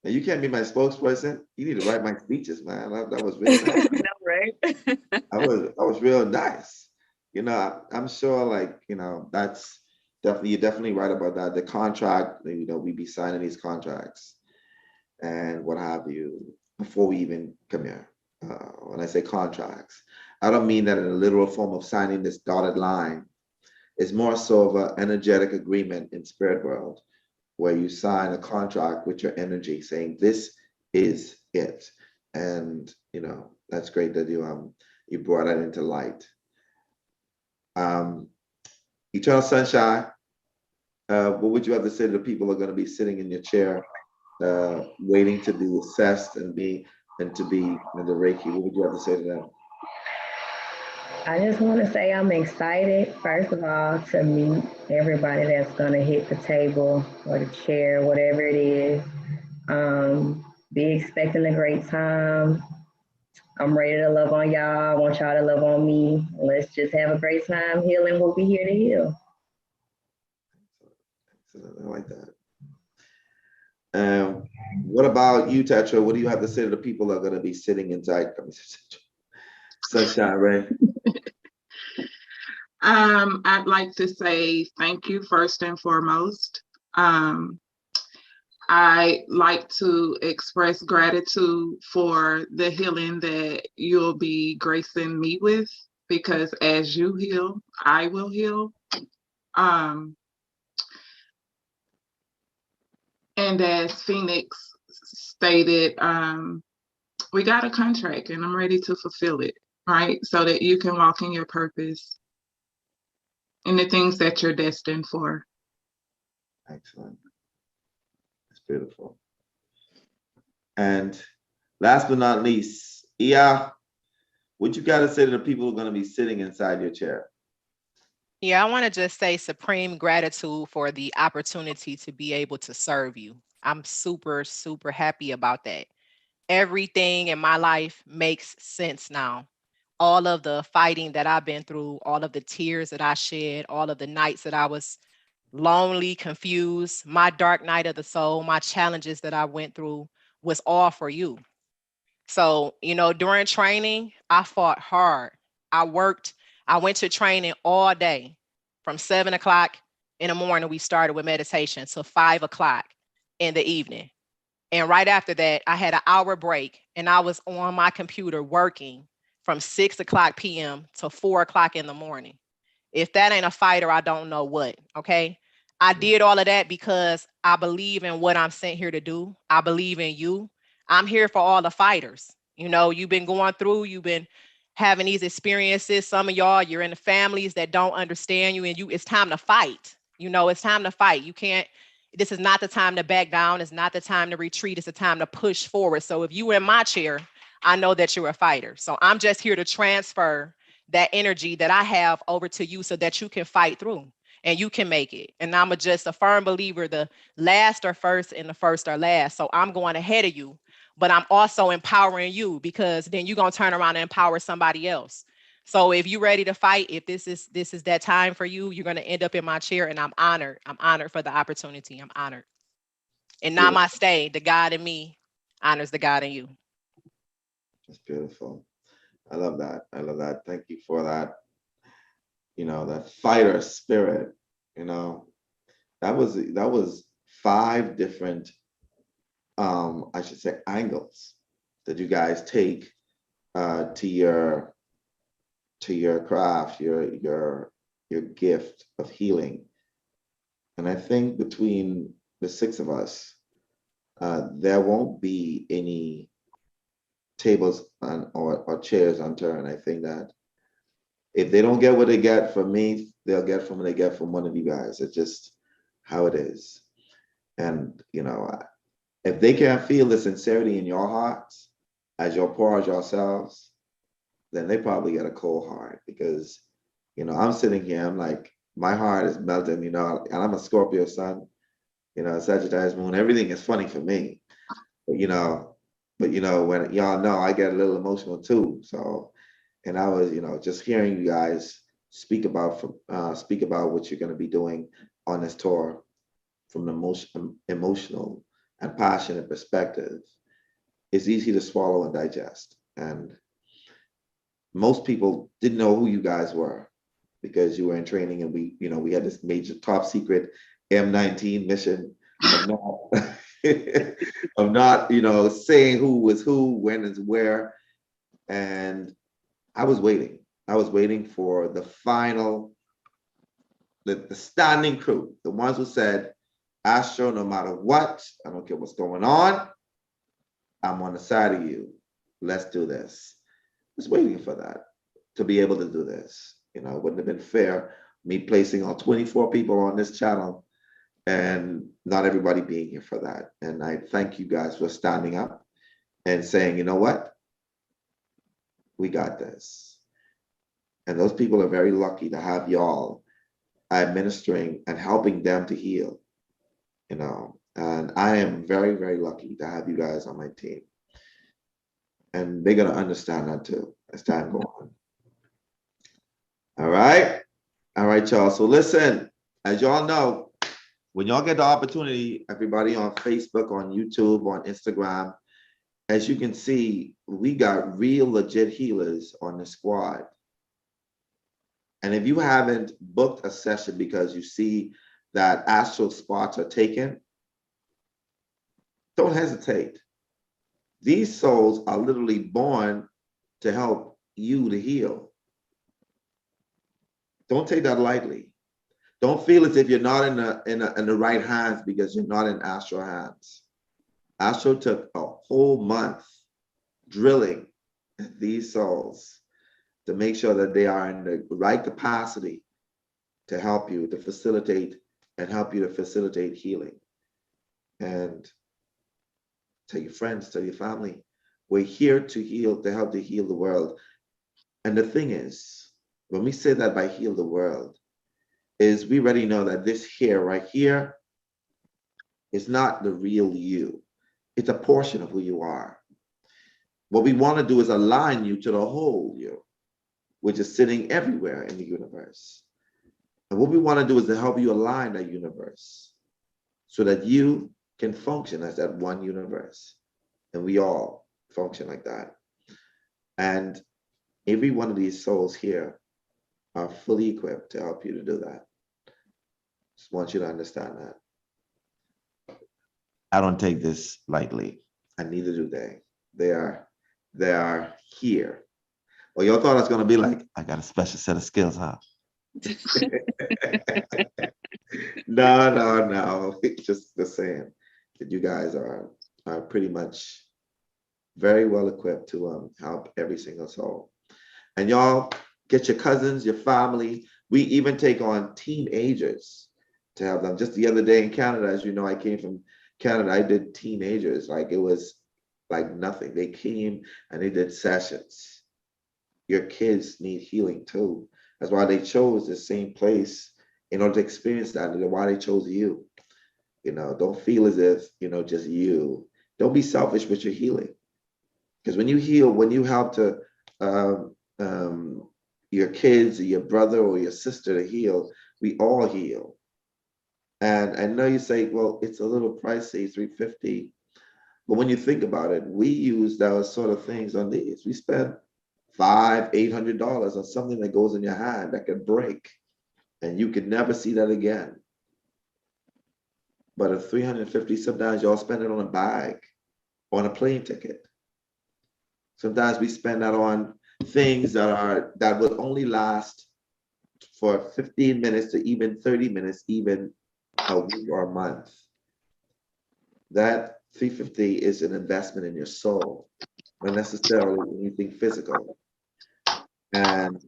And you can't be my spokesperson. You need to write my speeches, man. That was really nice. No, right? That was real nice. You know, I'm sure, like, you know, that's definitely, you're definitely right about that. The contract, you know, we be signing these contracts and what have you before we even come here. When I say contracts, I don't mean that in a literal form of signing this dotted line. It's more so of an energetic agreement in spirit world, where you sign a contract with your energy saying this is it. And you know, that's great that you brought that into light. Eternal Sunshine, what would you have to say to the people who are going to be sitting in your chair, waiting to be assessed and to be in the Reiki? What would you have to say to them? I just want to say I'm excited, first of all, to meet everybody that's going to hit the table or the chair, whatever it is. Be expecting a great time. I'm ready to love on y'all. I want y'all to love on me. Let's just have a great time healing. We'll be here to heal. Excellent. I like that. What about you, Tetra? What do you have to say to the people that are going to be sitting inside? Sunshine, Ray. I'd like to say thank you first and foremost. I like to express gratitude for the healing that you'll be gracing me with, because as you heal, I will heal. And as Phoenix stated, we got a contract and I'm ready to fulfill it, right? So that you can walk in your purpose and the things that you're destined for. Excellent. That's beautiful. And last but not least, Ia, what you got to say to the people who are going to be sitting inside your chair? Yeah, I want to just say supreme gratitude for the opportunity to be able to serve you. I'm super, super happy about that. Everything in my life makes sense now. All of the fighting that I've been through, all of the tears that I shed, all of the nights that I was lonely, confused, my dark night of the soul, my challenges that I went through was all for you. So, you know, during training, I fought hard. I worked, I went to training all day. From 7 o'clock in the morning, we started with meditation till 5 o'clock in the evening. And right after that, I had an hour break and I was on my computer working from 6 o'clock p.m. to 4 o'clock in the morning. If that ain't a fighter, I don't know what, okay? I did all of that because I believe in what I'm sent here to do. I believe in you. I'm here for all the fighters. You know, you've been going through, you've been having these experiences. Some of y'all, you're in the families that don't understand you, and it's time to fight. You know, it's time to fight. You can't, this is not the time to back down. It's not the time to retreat. It's the time to push forward. So if you were in my chair, I know that you're a fighter. So I'm just here to transfer that energy that I have over to you so that you can fight through and you can make it. And I'm just a firm believer, the last are first and the first are last. So I'm going ahead of you, but I'm also empowering you, because then you're going to turn around and empower somebody else. So if you're ready to fight, if this is that time for you, you're going to end up in my chair, and I'm honored. I'm honored for the opportunity. I'm honored. And namaste, the God in me honors the God in you. That's beautiful. I love that. I love that. Thank you for that. You know, that fighter spirit. You know, that was 5 different, I should say, angles that you guys take to your craft, your gift of healing. And I think between the 6 of us, there won't be any tables or chairs unturned. I think that if they don't get what they get from me, they'll get from what they get from one of you guys. It's just how it is. And, you know, if they can't feel the sincerity in your hearts as you pour out yourselves, then they probably got a cold heart, because, you know, I'm sitting here, I'm like, my heart is melting, you know, and I'm a Scorpio sun, you know, Sagittarius moon, everything is funny for me. But, you know, But when y'all know, I get a little emotional too. So, and I was, just hearing you guys speak about what you're going to be doing on this tour from an emotional and passionate perspective. It's easy to swallow and digest. And most people didn't know who you guys were because you were in training, and we had this major top secret M19 mission of not, of not saying who was who, when and where. And I was waiting. I was waiting for the final, the standing crew, the ones who said, Astro, no matter what, I don't care what's going on, I'm on the side of you. Let's do this. I was waiting for that, to be able to do this. It wouldn't have been fair, me placing all 24 people on this channel and not everybody being here for that. And I thank you guys for standing up and saying, you know what? We got this. And those people are very lucky to have y'all administering and helping them to heal, and I am very, very lucky to have you guys on my team. And they're going to understand that too as time goes on. All right, y'all. So listen, as y'all know, when y'all get the opportunity, everybody on Facebook, on YouTube, on Instagram, as you can see, we got real legit healers on the squad. And if you haven't booked a session because you see that astral spots are taken, don't hesitate. These souls are literally born to help you to heal. Don't take that lightly. Don't feel as if you're not in the right hands because you're not in astral hands. Astral took a whole month drilling these souls to make sure that they are in the right capacity to help you to facilitate healing. And tell your friends, tell your family, we're here to heal, to help to heal the world. And the thing is, when we say that by heal the world, is we already know that this here, right here, is not the real you. It's a portion of who you are. What we want to do is align you to the whole you, which is sitting everywhere in the universe. And what we want to do is to help you align that universe so that you can function as that one universe. And we all function like that. And every one of these souls here are fully equipped to help you to do that. Just want you to understand that. I don't take this lightly, and neither do they. They are here. Well, y'all thought I was going to be like, I got a special set of skills, huh? No. Just the saying that you guys are pretty much very well equipped to help every single soul. And y'all get your cousins, your family. We even take on teenagers to help them. Just the other day in Canada, as you know, I came from Canada. I did teenagers. Like, it was like nothing. They came and they did sessions. Your kids need healing too. That's why they chose the same place in order to experience that. And why they chose you. Don't feel as if, just you. Don't be selfish with your healing. Because when you heal, when you help to your kids or your brother or your sister to heal, we all heal. And I know you say, well, it's a little pricey, $350. But when you think about it, we use those sort of things on these. We spend $500-800 on something that goes in your hand that can break, and you can never see that again. But at $350, sometimes y'all spend it on a bag, on a plane ticket. Sometimes we spend that on things that will only last for 15 minutes to even 30 minutes, even a week or a month. That $350 is an investment in your soul, not necessarily anything physical. And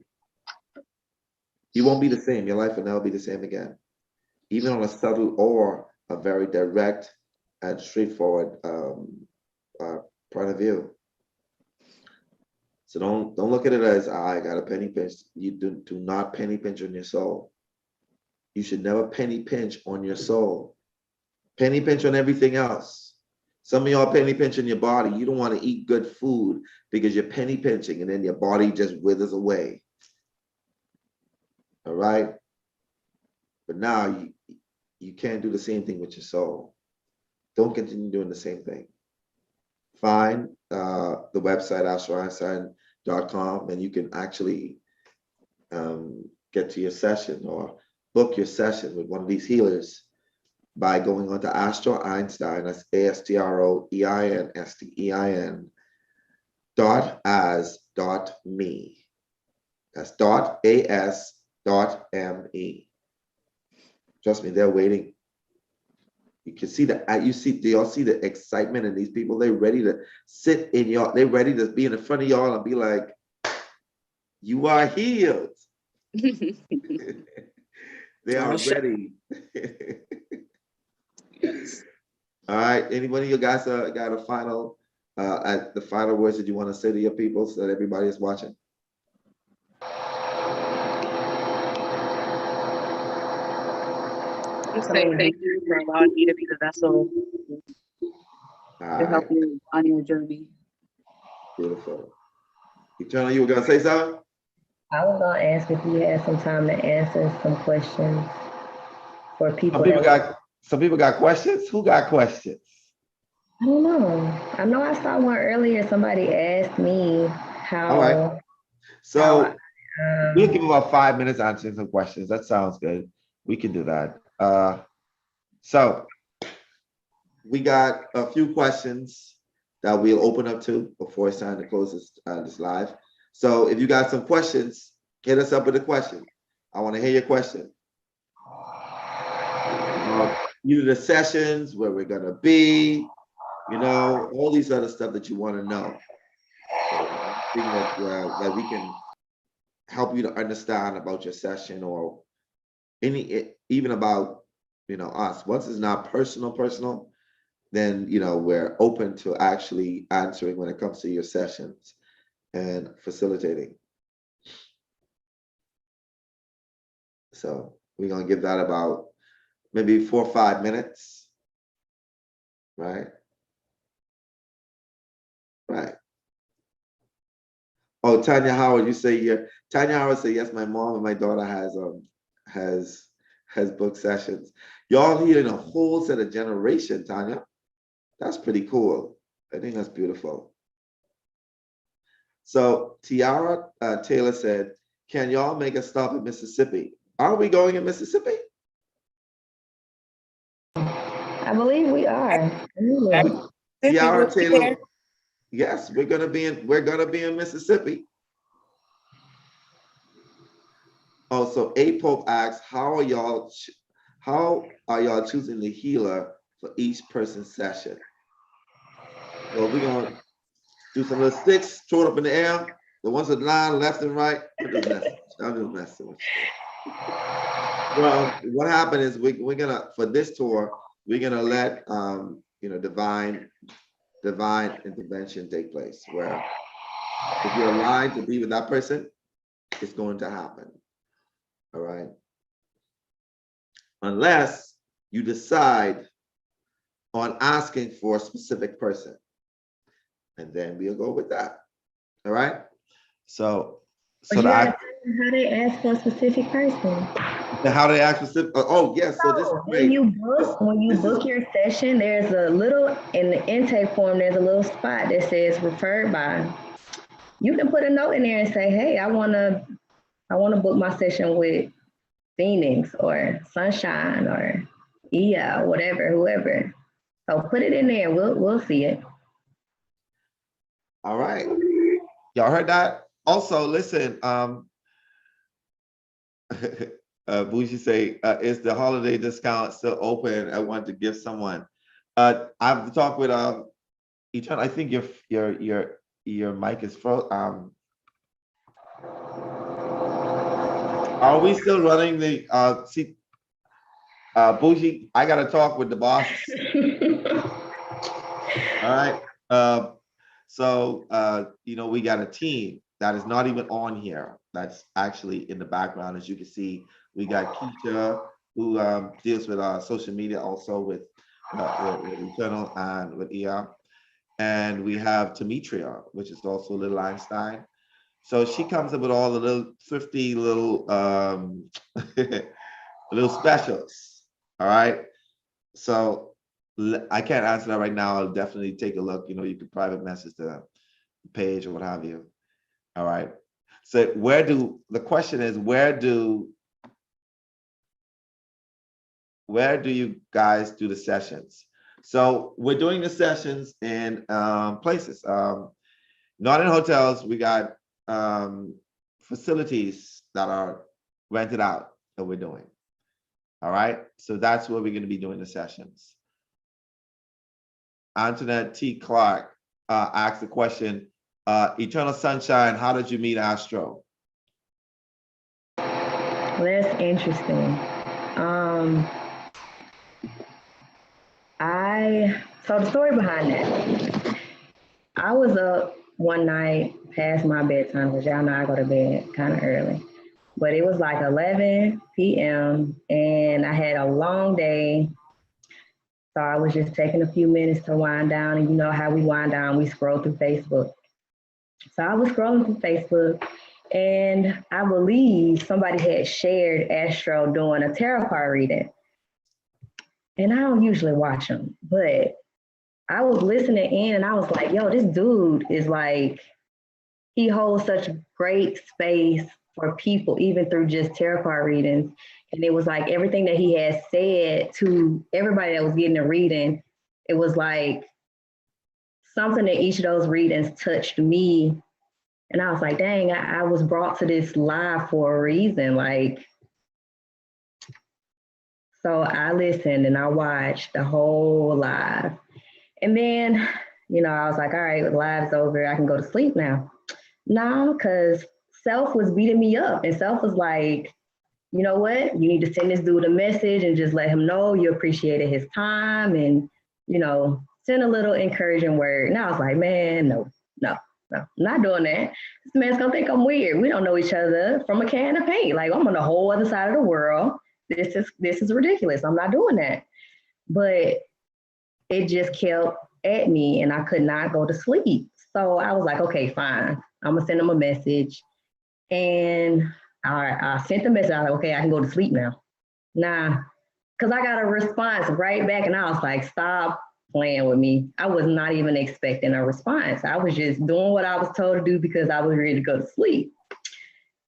you won't be the same. Your life will never be the same again, even on a subtle or a very direct and straightforward point of view. So don't look at it as, I got a penny pinch. You do not penny pinch on your soul. You should never penny pinch on your soul. Penny pinch on everything else. Some of y'all penny pinching your body. You don't want to eat good food because you're penny pinching and then your body just withers away. All right? But now you can't do the same thing with your soul. Don't continue doing the same thing. Find the website, astroeinstein.com, and you can actually get to your session or book your session with one of these healers by going on to Astro Einstein, that's ASTROEINSTEIN.as.me. That's .as.me. Trust me, they're waiting. You can see do y'all see the excitement in these people? They're ready to sit in y'all, they're ready to be in the front of y'all and be like, you are healed. They are ready. Yes. All right. Anybody of you guys got a final the final words that you want to say to your people so that everybody is watching? Just say thank you for allowing me to be the vessel All to help right. you on your journey. Beautiful. Eternal, you were gonna say something? I was gonna ask if you had some time to answer some questions for people. Some people got questions. Who got questions? I don't know. I know I saw one earlier. Somebody asked me how. All right. So we'll give about 5 minutes answering some questions. That sounds good. We can do that. So we got a few questions that we'll open up to before it's time to close this live. So if you got some questions, hit us up with a question. I want to hear your question. Either the sessions, where we're gonna be, all these other stuff that you want to know. That we can help you to understand about your session or even about us. Once it's not personal, then we're open to actually answering when it comes to your sessions and facilitating. So we're gonna give that about maybe 4 or 5 minutes, right? Right. Oh, Tanya Howard, you say Tanya Howard say yes. My mom and my daughter has book sessions. Y'all healing a whole set of generation, Tanya. That's pretty cool. I think that's beautiful. So Tiara Taylor said, "Can y'all make a stop in Mississippi? Are we going in Mississippi?" I believe we are. Tiara Taylor. Yes, we're gonna be in Mississippi. Oh, so A Pope asks, how are y'all choosing the healer for each person's session? Well, we're gonna do some of the sticks, throw it up in the air. The ones that line left and right. I'm just messing with you. Well, what happened is we're gonna, for this tour, we're gonna let divine intervention take place, where if you're aligned to be with that person, it's going to happen. All right. Unless you decide on asking for a specific person, and then we'll go with that. All right. So how they ask for a specific person? How they ask specific? Oh yes. So this is when you book your session, there's a little in the intake form. There's a little spot that says referred by. You can put a note in there and say, "Hey, I wanna book my session with Phoenix or Sunshine or Ia, whoever." So put it in there. We'll see it. All right. Y'all heard that? Also, listen. Bougie say, is the holiday discount still open? I want to give someone. I've talked with Ethan. I think your mic is frozen. Are we still running the Bougie? I gotta talk with the boss. All right. So we got a team that is not even on here. That's actually in the background. As you can see, we got Keisha, who deals with social media, also with with Eternal and with ER. And we have Demetria, which is also Little Einstein. So she comes up with all the little thrifty little little specials. All right. So I can't answer that right now. I'll definitely take a look. You know, you could private message the page or what have you. All right. So the question is, where do you guys do the sessions? So we're doing the sessions in places, not in hotels. We got facilities that are rented out that we're doing. All right. So that's where we're going to be doing the sessions. Antoinette T. Clark asked the question, Eternal Sunshine, how did you meet Astro? Well, that's interesting. So the story behind that, I was up one night past my bedtime, because y'all know I go to bed kind of early, but it was like 11 p.m. and I had a long day. So I was just taking a few minutes to wind down, and you know how we wind down, we scroll through Facebook. So I was scrolling through Facebook, and I believe somebody had shared Astro doing a tarot card reading. And I don't usually watch them, but I was listening in and I was like, yo, this dude is like, he holds such great space for people, even through just tarot card readings. And it was like everything that he had said to everybody that was getting a reading, it was like something that each of those readings touched me. And I was like, dang, I was brought to this live for a reason. Like, so I listened and I watched the whole live. And then, you know, I was like, all right, the live's over. I can go to sleep now. No, because self was beating me up. And self was like, you know what? You need to send this dude a message and just let him know you appreciated his time and, you know, send a little encouraging word. And I was like, man, no, I'm not doing that. This man's gonna think I'm weird. We don't know each other from a can of paint. Like, I'm on the whole other side of the world. This is ridiculous. I'm not doing that. But it just kept at me and I could not go to sleep. So I was like, okay, fine. I'm gonna send him a message. And I sent the message. I was like, okay, I can go to sleep now. Nah, because I got a response right back and I was like, stop playing with me. I was not even expecting a response. I was just doing what I was told to do because I was ready to go to sleep.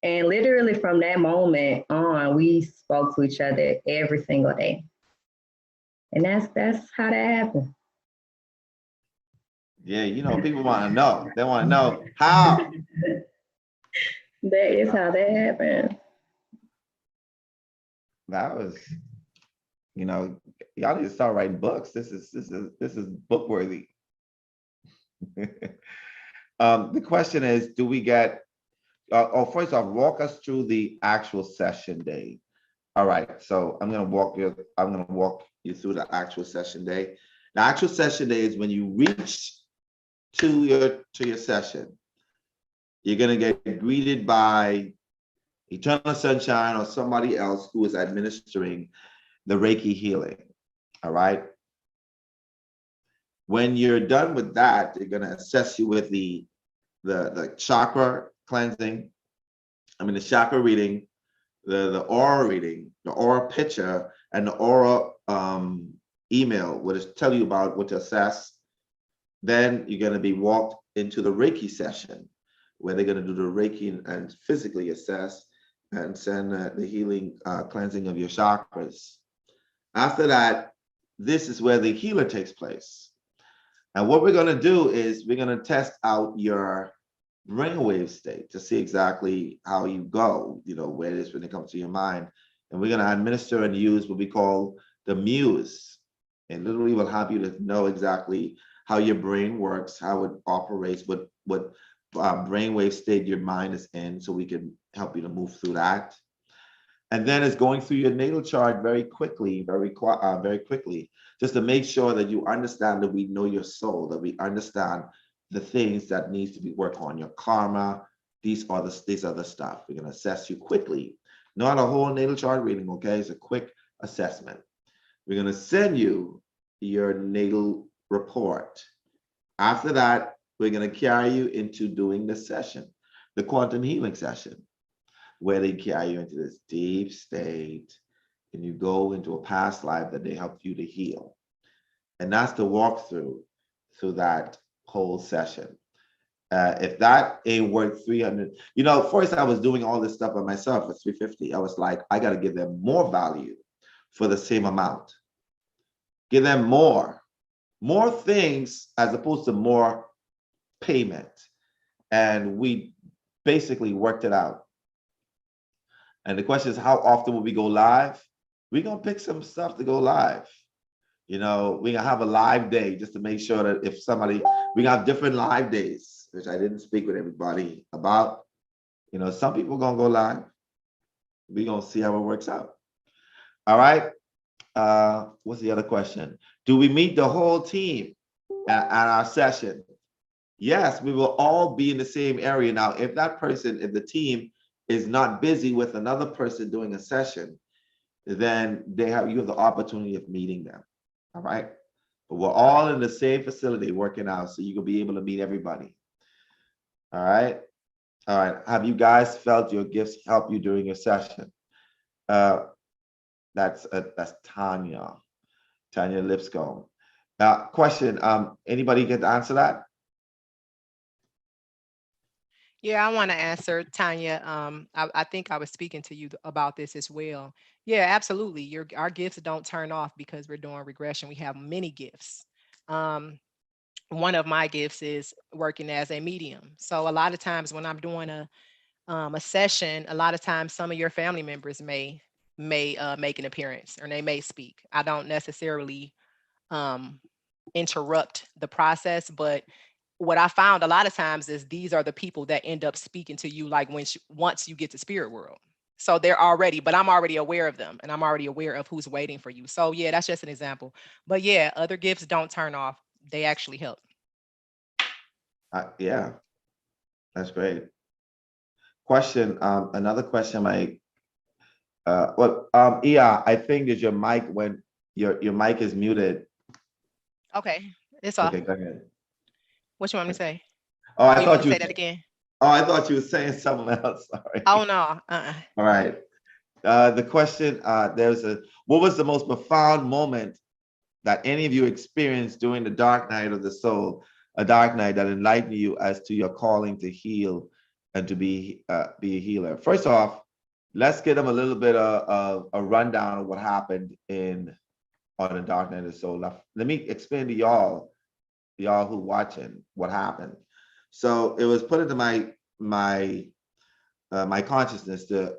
And literally from that moment on, we spoke to each other every single day. And that's how that happened. Yeah, you know, people want to know. They want to know how. That is how that happened. That was, you know, y'all need to start writing books. This is book worthy. The question is, do we get? First off, walk us through the actual session day. All right, so I'm gonna walk you through the actual session day. The actual session day is when you reach to your session. You're gonna get greeted by Eternal Sunshine or somebody else who is administering the Reiki healing. All right. When you're done with that, they're gonna assess you with the chakra cleansing. I mean the chakra reading, the aura reading, the aura picture, and the aura email, which tell you about what to assess. Then you're gonna be walked into the Reiki session, where they're gonna do the Reiki and physically assess and send the healing cleansing of your chakras. After that, this is where the healer takes place. And what we're gonna do is we're gonna test out your brainwave state to see exactly how you go, you know, where it is when it comes to your mind. And we're gonna administer and use what we call the muse. And literally will help you to know exactly how your brain works, how it operates, what brainwave state your mind is in, so we can help you to move through that. And then it's going through your natal chart very quickly, just to make sure that you understand that we know your soul, that we understand the things that needs to be worked on, your karma, these are the stuff. We're gonna assess you quickly, not a whole natal chart reading, okay? It's a quick assessment. We're gonna send you your natal report. After that, we're going to carry you into doing the session, the quantum healing session, where they carry you into this deep state and you go into a past life that they helped you to heal. And that's the walkthrough through that whole session. If that ain't worth 300, first I was doing all this stuff by myself for 350. I was like, I got to give them more value for the same amount. Give them more things as opposed to more payment. And we basically worked it out. And the question is, how often will we go live? We're going to pick some stuff to go live. We're going to have a live day just to make sure that if somebody, we have different live days, which I didn't speak with everybody about. Some people are going to go live. We're going to see how it works out. All right. What's the other question? Do we meet the whole team at our session? Yes, we will all be in the same area. Now, if the team is not busy with another person doing a session, then you have the opportunity of meeting them. All right. But we're all in the same facility working out, so you can be able to meet everybody. All right. All right. Have you guys felt your gifts help you during your session? That's Tanya Lipscomb. Question, anybody get to answer that? Yeah, I want to answer, Tanya. I think I was speaking to you about this as well. Yeah, absolutely. Our gifts don't turn off because we're doing regression. We have many gifts. One of my gifts is working as a medium. So a lot of times when I'm doing a session, a lot of times some of your family members may make an appearance, or they may speak. I don't necessarily interrupt the process, but what I found a lot of times is these are the people that end up speaking to you, like once you get to spirit world. So but I'm already aware of them, and I'm already aware of who's waiting for you. So yeah, that's just an example. But yeah, other gifts don't turn off. They actually help. Yeah, that's great. Question, another question, Mike. Yeah, I think that your mic your mic is muted. Okay, it's off. Okay, go ahead. What you want me to say? Oh, I thought you say that again. Oh, I thought you were saying something else. Sorry. Oh no. All right. The question, what was the most profound moment that any of you experienced during the dark night of the soul, a dark night that enlightened you as to your calling to heal and to be a healer? First off, let's get them a little bit of a rundown of what happened on the dark night of the soul. Now, let me explain to y'all who watching what happened. So it was put into my consciousness to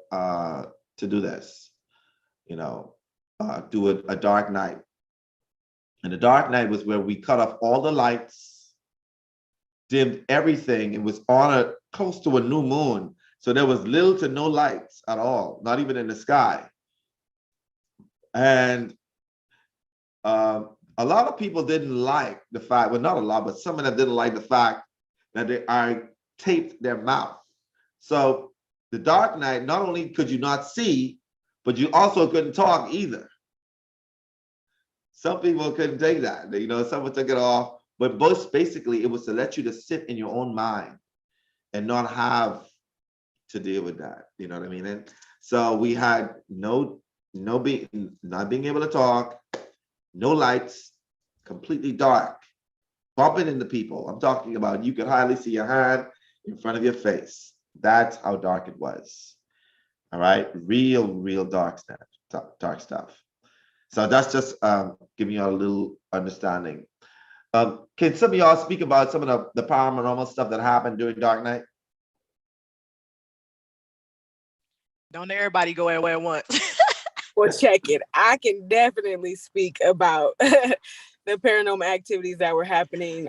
do this, do a dark night. And the dark night was where we cut off all the lights, dimmed everything. It was close to a new moon. So there was little to no lights at all, not even in the sky. And a lot of people didn't like the fact, well, not a lot, but some of them didn't like the fact that I taped their mouth. So the dark night, not only could you not see, but you also couldn't talk either. Some people couldn't take that. Someone took it off, but basically it was to let you to sit in your own mind and not have to deal with that. You know what I mean? And so we had not being able to talk, no lights, completely dark, bumping into people. I'm talking about you could hardly see your hand in front of your face. That's how dark it was. All right, real dark stuff. So that's just giving you a little understanding. Can some of y'all speak about some of the paranormal stuff that happened during dark night? Don't everybody go away at once. Well, check it. I can definitely speak about the paranormal activities that were happening.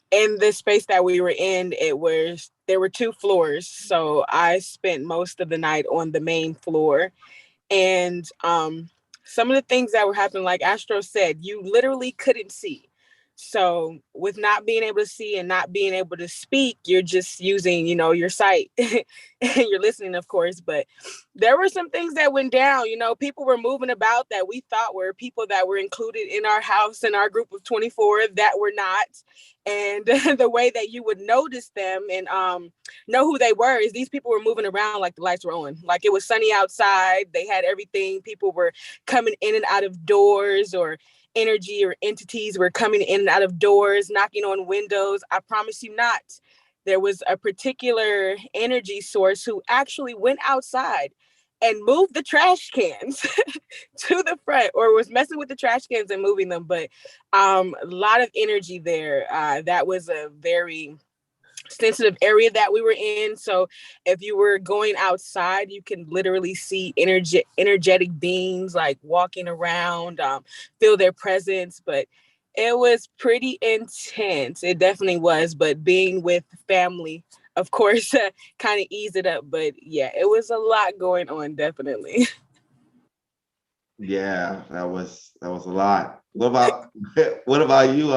In the space that we were in, there were 2 floors. So I spent most of the night on the main floor. And some of the things that were happening, like Astro said, you literally couldn't see. So with not being able to see and not being able to speak, you're just using, your sight and you're listening, of course. But there were some things that went down. People were moving about that we thought were people that were included in our house, in our group of 24 that were not. And the way that you would notice them and know who they were is these people were moving around like the lights were on. Like it was sunny outside. They had everything. People were coming in and out of doors, or energy or entities were coming in and out of doors, knocking on windows. I promise you not. There was a particular energy source who actually went outside and moved the trash cans to the front, or was messing with the trash cans and moving them. But a lot of energy there. That was a very sensitive area that we were in. So if you were going outside, you can literally see energetic beings like walking around, feel their presence. But it was pretty intense. It definitely was. But being with family, of course, kind of eased it up. But yeah, it was a lot going on, definitely. Yeah, that was a lot. What about you?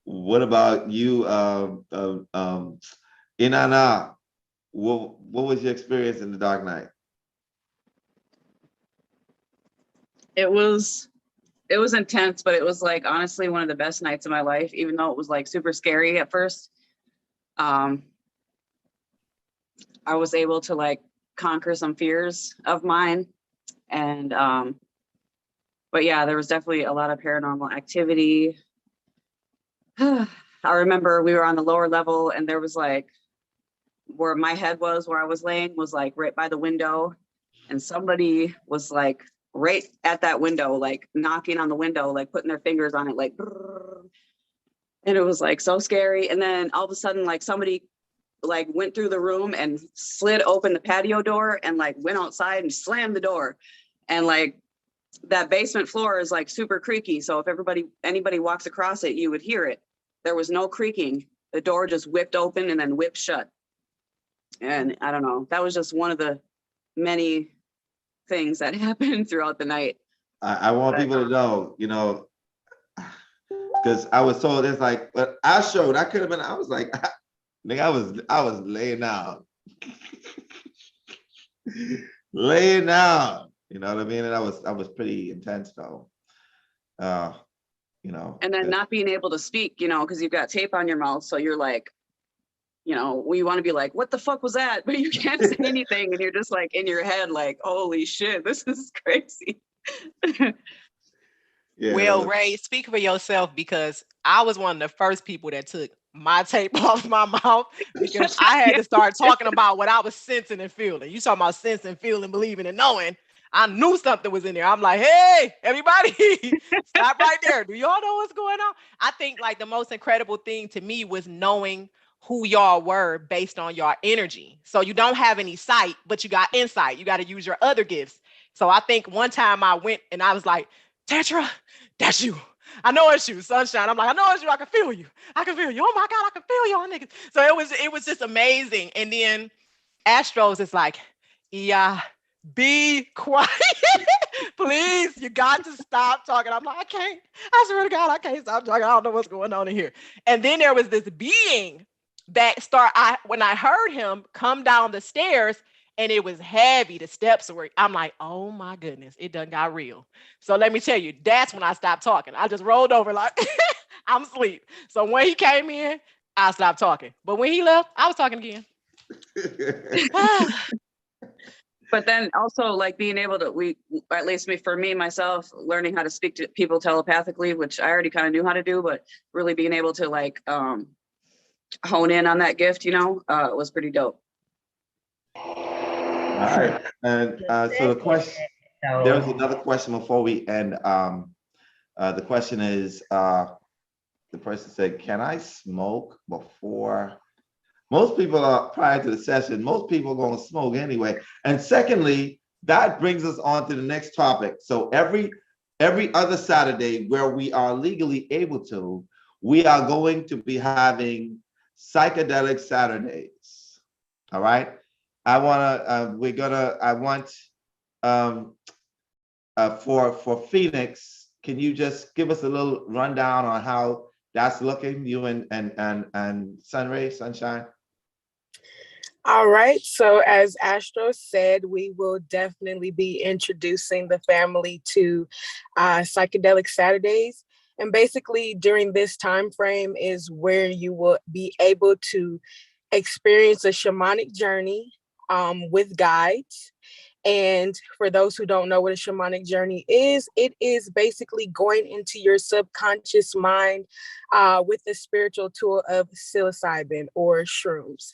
What about you? Inanna, what was your experience in the Dark Night? It was intense, but it was like honestly one of the best nights of my life, even though it was like super scary at first. I was able to like conquer some fears of mine. And but yeah, there was definitely a lot of paranormal activity. I remember we were on the lower level, and there was like where my head was, where I was laying, was like right by the window, and somebody was like right at that window, like knocking on the window, like putting their fingers on it, like, and it was like so scary. And then all of a sudden, like somebody like went through the room and slid open the patio door and like went outside and slammed the door. And like that basement floor is like super creaky. So if anybody walks across it, you would hear it. There was no creaking. The door just whipped open and then whipped shut. And I don't know, that was just one of the many things that happened throughout the night. I want people to know, because I was told it's like, but I could have been, I was like, nigga, I was laying down. Laying down, you know what I mean? And I was pretty intense though. And then not being able to speak, because you've got tape on your mouth. So you're like, we want to be like, what the fuck was that? But you can't say anything. And you're just like in your head, like, holy shit, this is crazy. Yeah, well, Ray, speak for yourself, because I was one of the first people that took my tape off my mouth, because I had to start talking about what I was sensing and feeling. You talking about sensing, feeling, believing, and knowing. I knew something was in there. I'm like, hey, everybody, stop right there. Do y'all know what's going on? I think like the most incredible thing to me was knowing who y'all were based on your energy. So you don't have any sight, but you got insight. You got to use your other gifts. So I think one time I went and I was like, Tetra, that's you. I know it's you, Sunshine. I'm like, I know it's you. I can feel you. I can feel you. Oh my God, I can feel y'all niggas. So it was just amazing. And then Astros is like, yeah, be quiet. Please, you got to stop talking. I'm like, I can't. I swear to God, I can't stop talking. I don't know what's going on in here. And then there was this being that when I heard him come down the stairs, and it was heavy. The steps were, I'm like, oh my goodness, it done got real. So let me tell you, that's when I stopped talking. I just rolled over like, I'm asleep. So when he came in, I stopped talking. But when he left, I was talking again. But then also like being able to, at least for me, myself, learning how to speak to people telepathically, which I already kind of knew how to do, but really being able to like hone in on that gift, was pretty dope. All right. And so the question, there's another question before we end. The question is, the person said, can I smoke before? Most people are, prior to the session, most people are going to smoke anyway. And secondly, that brings us on to the next topic. So every other Saturday where we are legally able to, we are going to be having Psychedelic Saturdays. All right. I want for Phoenix, can you just give us a little rundown on how that's looking, you and Sunshine? All right. So as Astro said, we will definitely be introducing the family to Psychedelic Saturdays. And basically during this time frame is where you will be able to experience a shamanic journey with guides. And for those who don't know what a shamanic journey is, it is basically going into your subconscious mind with the spiritual tool of psilocybin or shrooms.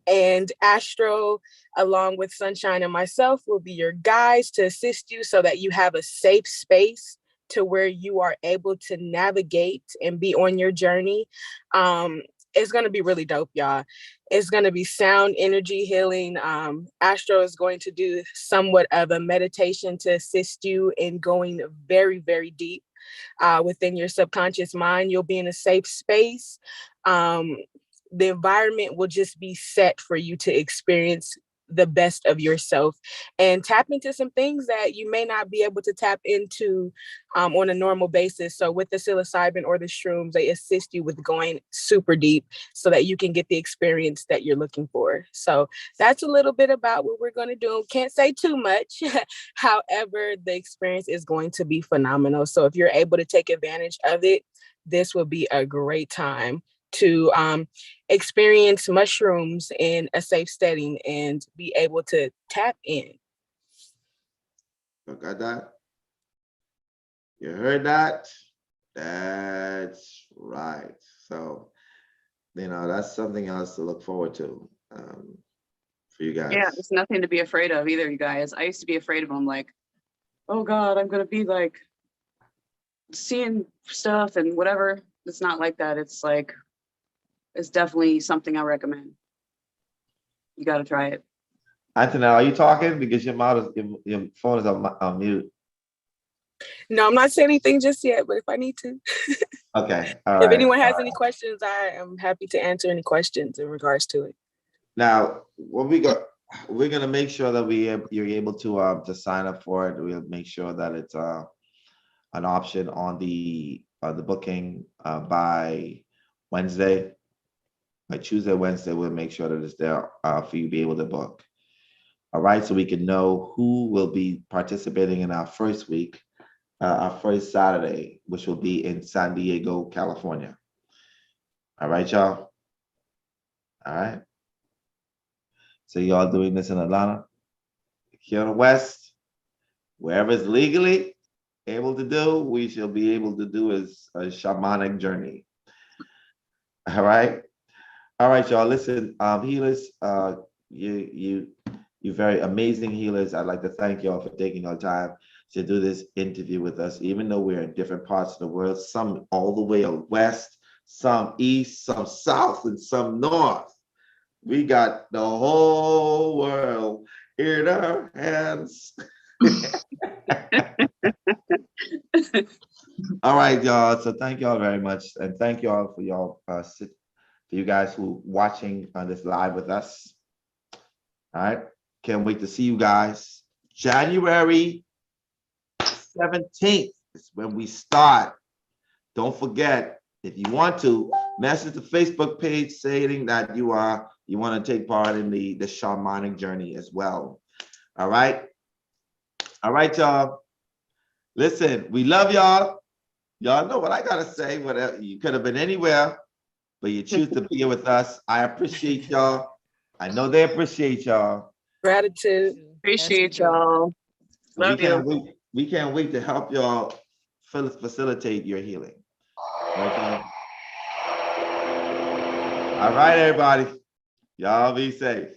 And Astro, along with Sunshine and myself, will be your guides to assist you so that you have a safe space to where you are able to navigate and be on your journey. It's going to be really dope, y'all. It's going to be sound energy healing. Astro is going to do somewhat of a meditation to assist you in going very, very deep within your subconscious mind. You'll be in a safe space. The environment will just be set for you to experience the best of yourself and tap into some things that you may not be able to tap into on a normal basis. So with the psilocybin or the shrooms, they assist you with going super deep so that you can get the experience that you're looking for. So that's a little bit about what we're going to do. Can't say too much. However, the experience is going to be phenomenal. So if you're able to take advantage of it, this will be a great time to experience mushrooms in a safe setting and be able to tap in. You got that? You heard that? That's right. So, that's something else to look forward to for you guys. Yeah, it's nothing to be afraid of either, you guys. I used to be afraid of them, like, oh God, I'm gonna be like seeing stuff and whatever. It's not like that. It's like, it's definitely something I recommend. You got to try it. Anthony, are you talking? Because your phone is on mute. No, I'm not saying anything just yet, but if I need to. Okay. All right. If anyone has any questions, I am happy to answer any questions in regards to it. Now, when we're gonna make sure that you're able to sign up for it. We'll make sure that it's an option on the booking by Wednesday. By Tuesday, Wednesday, we'll make sure that it's there for you to be able to book. All right, so we can know who will be participating in our first week, our first Saturday, which will be in San Diego, California. All right, y'all. All right. So y'all doing this in Atlanta, here in the West, wherever it's legally able to do, we shall be able to do is a shamanic journey. All right. All right, y'all. Listen, healers, you very amazing healers. I'd like to thank y'all for taking your time to do this interview with us, even though we're in different parts of the world, some all the way west, some east, some south, and some north. We got the whole world in our hands. All right, y'all. So thank y'all very much, and thank y'all for y'all for you guys who watching on this live with us. All right. Can't wait to see you guys. January 17th is when we start. Don't forget, if you want to, message the Facebook page saying that you want to take part in the shamanic journey as well. All right. All right, y'all. Listen, we love y'all. Y'all know what I gotta say. Whatever, you could have been anywhere, but you choose to be here with us. I appreciate y'all. I know they appreciate y'all. Gratitude. Appreciate y'all. Love you. We can't wait to help y'all facilitate your healing. Okay. All right, everybody. Y'all be safe.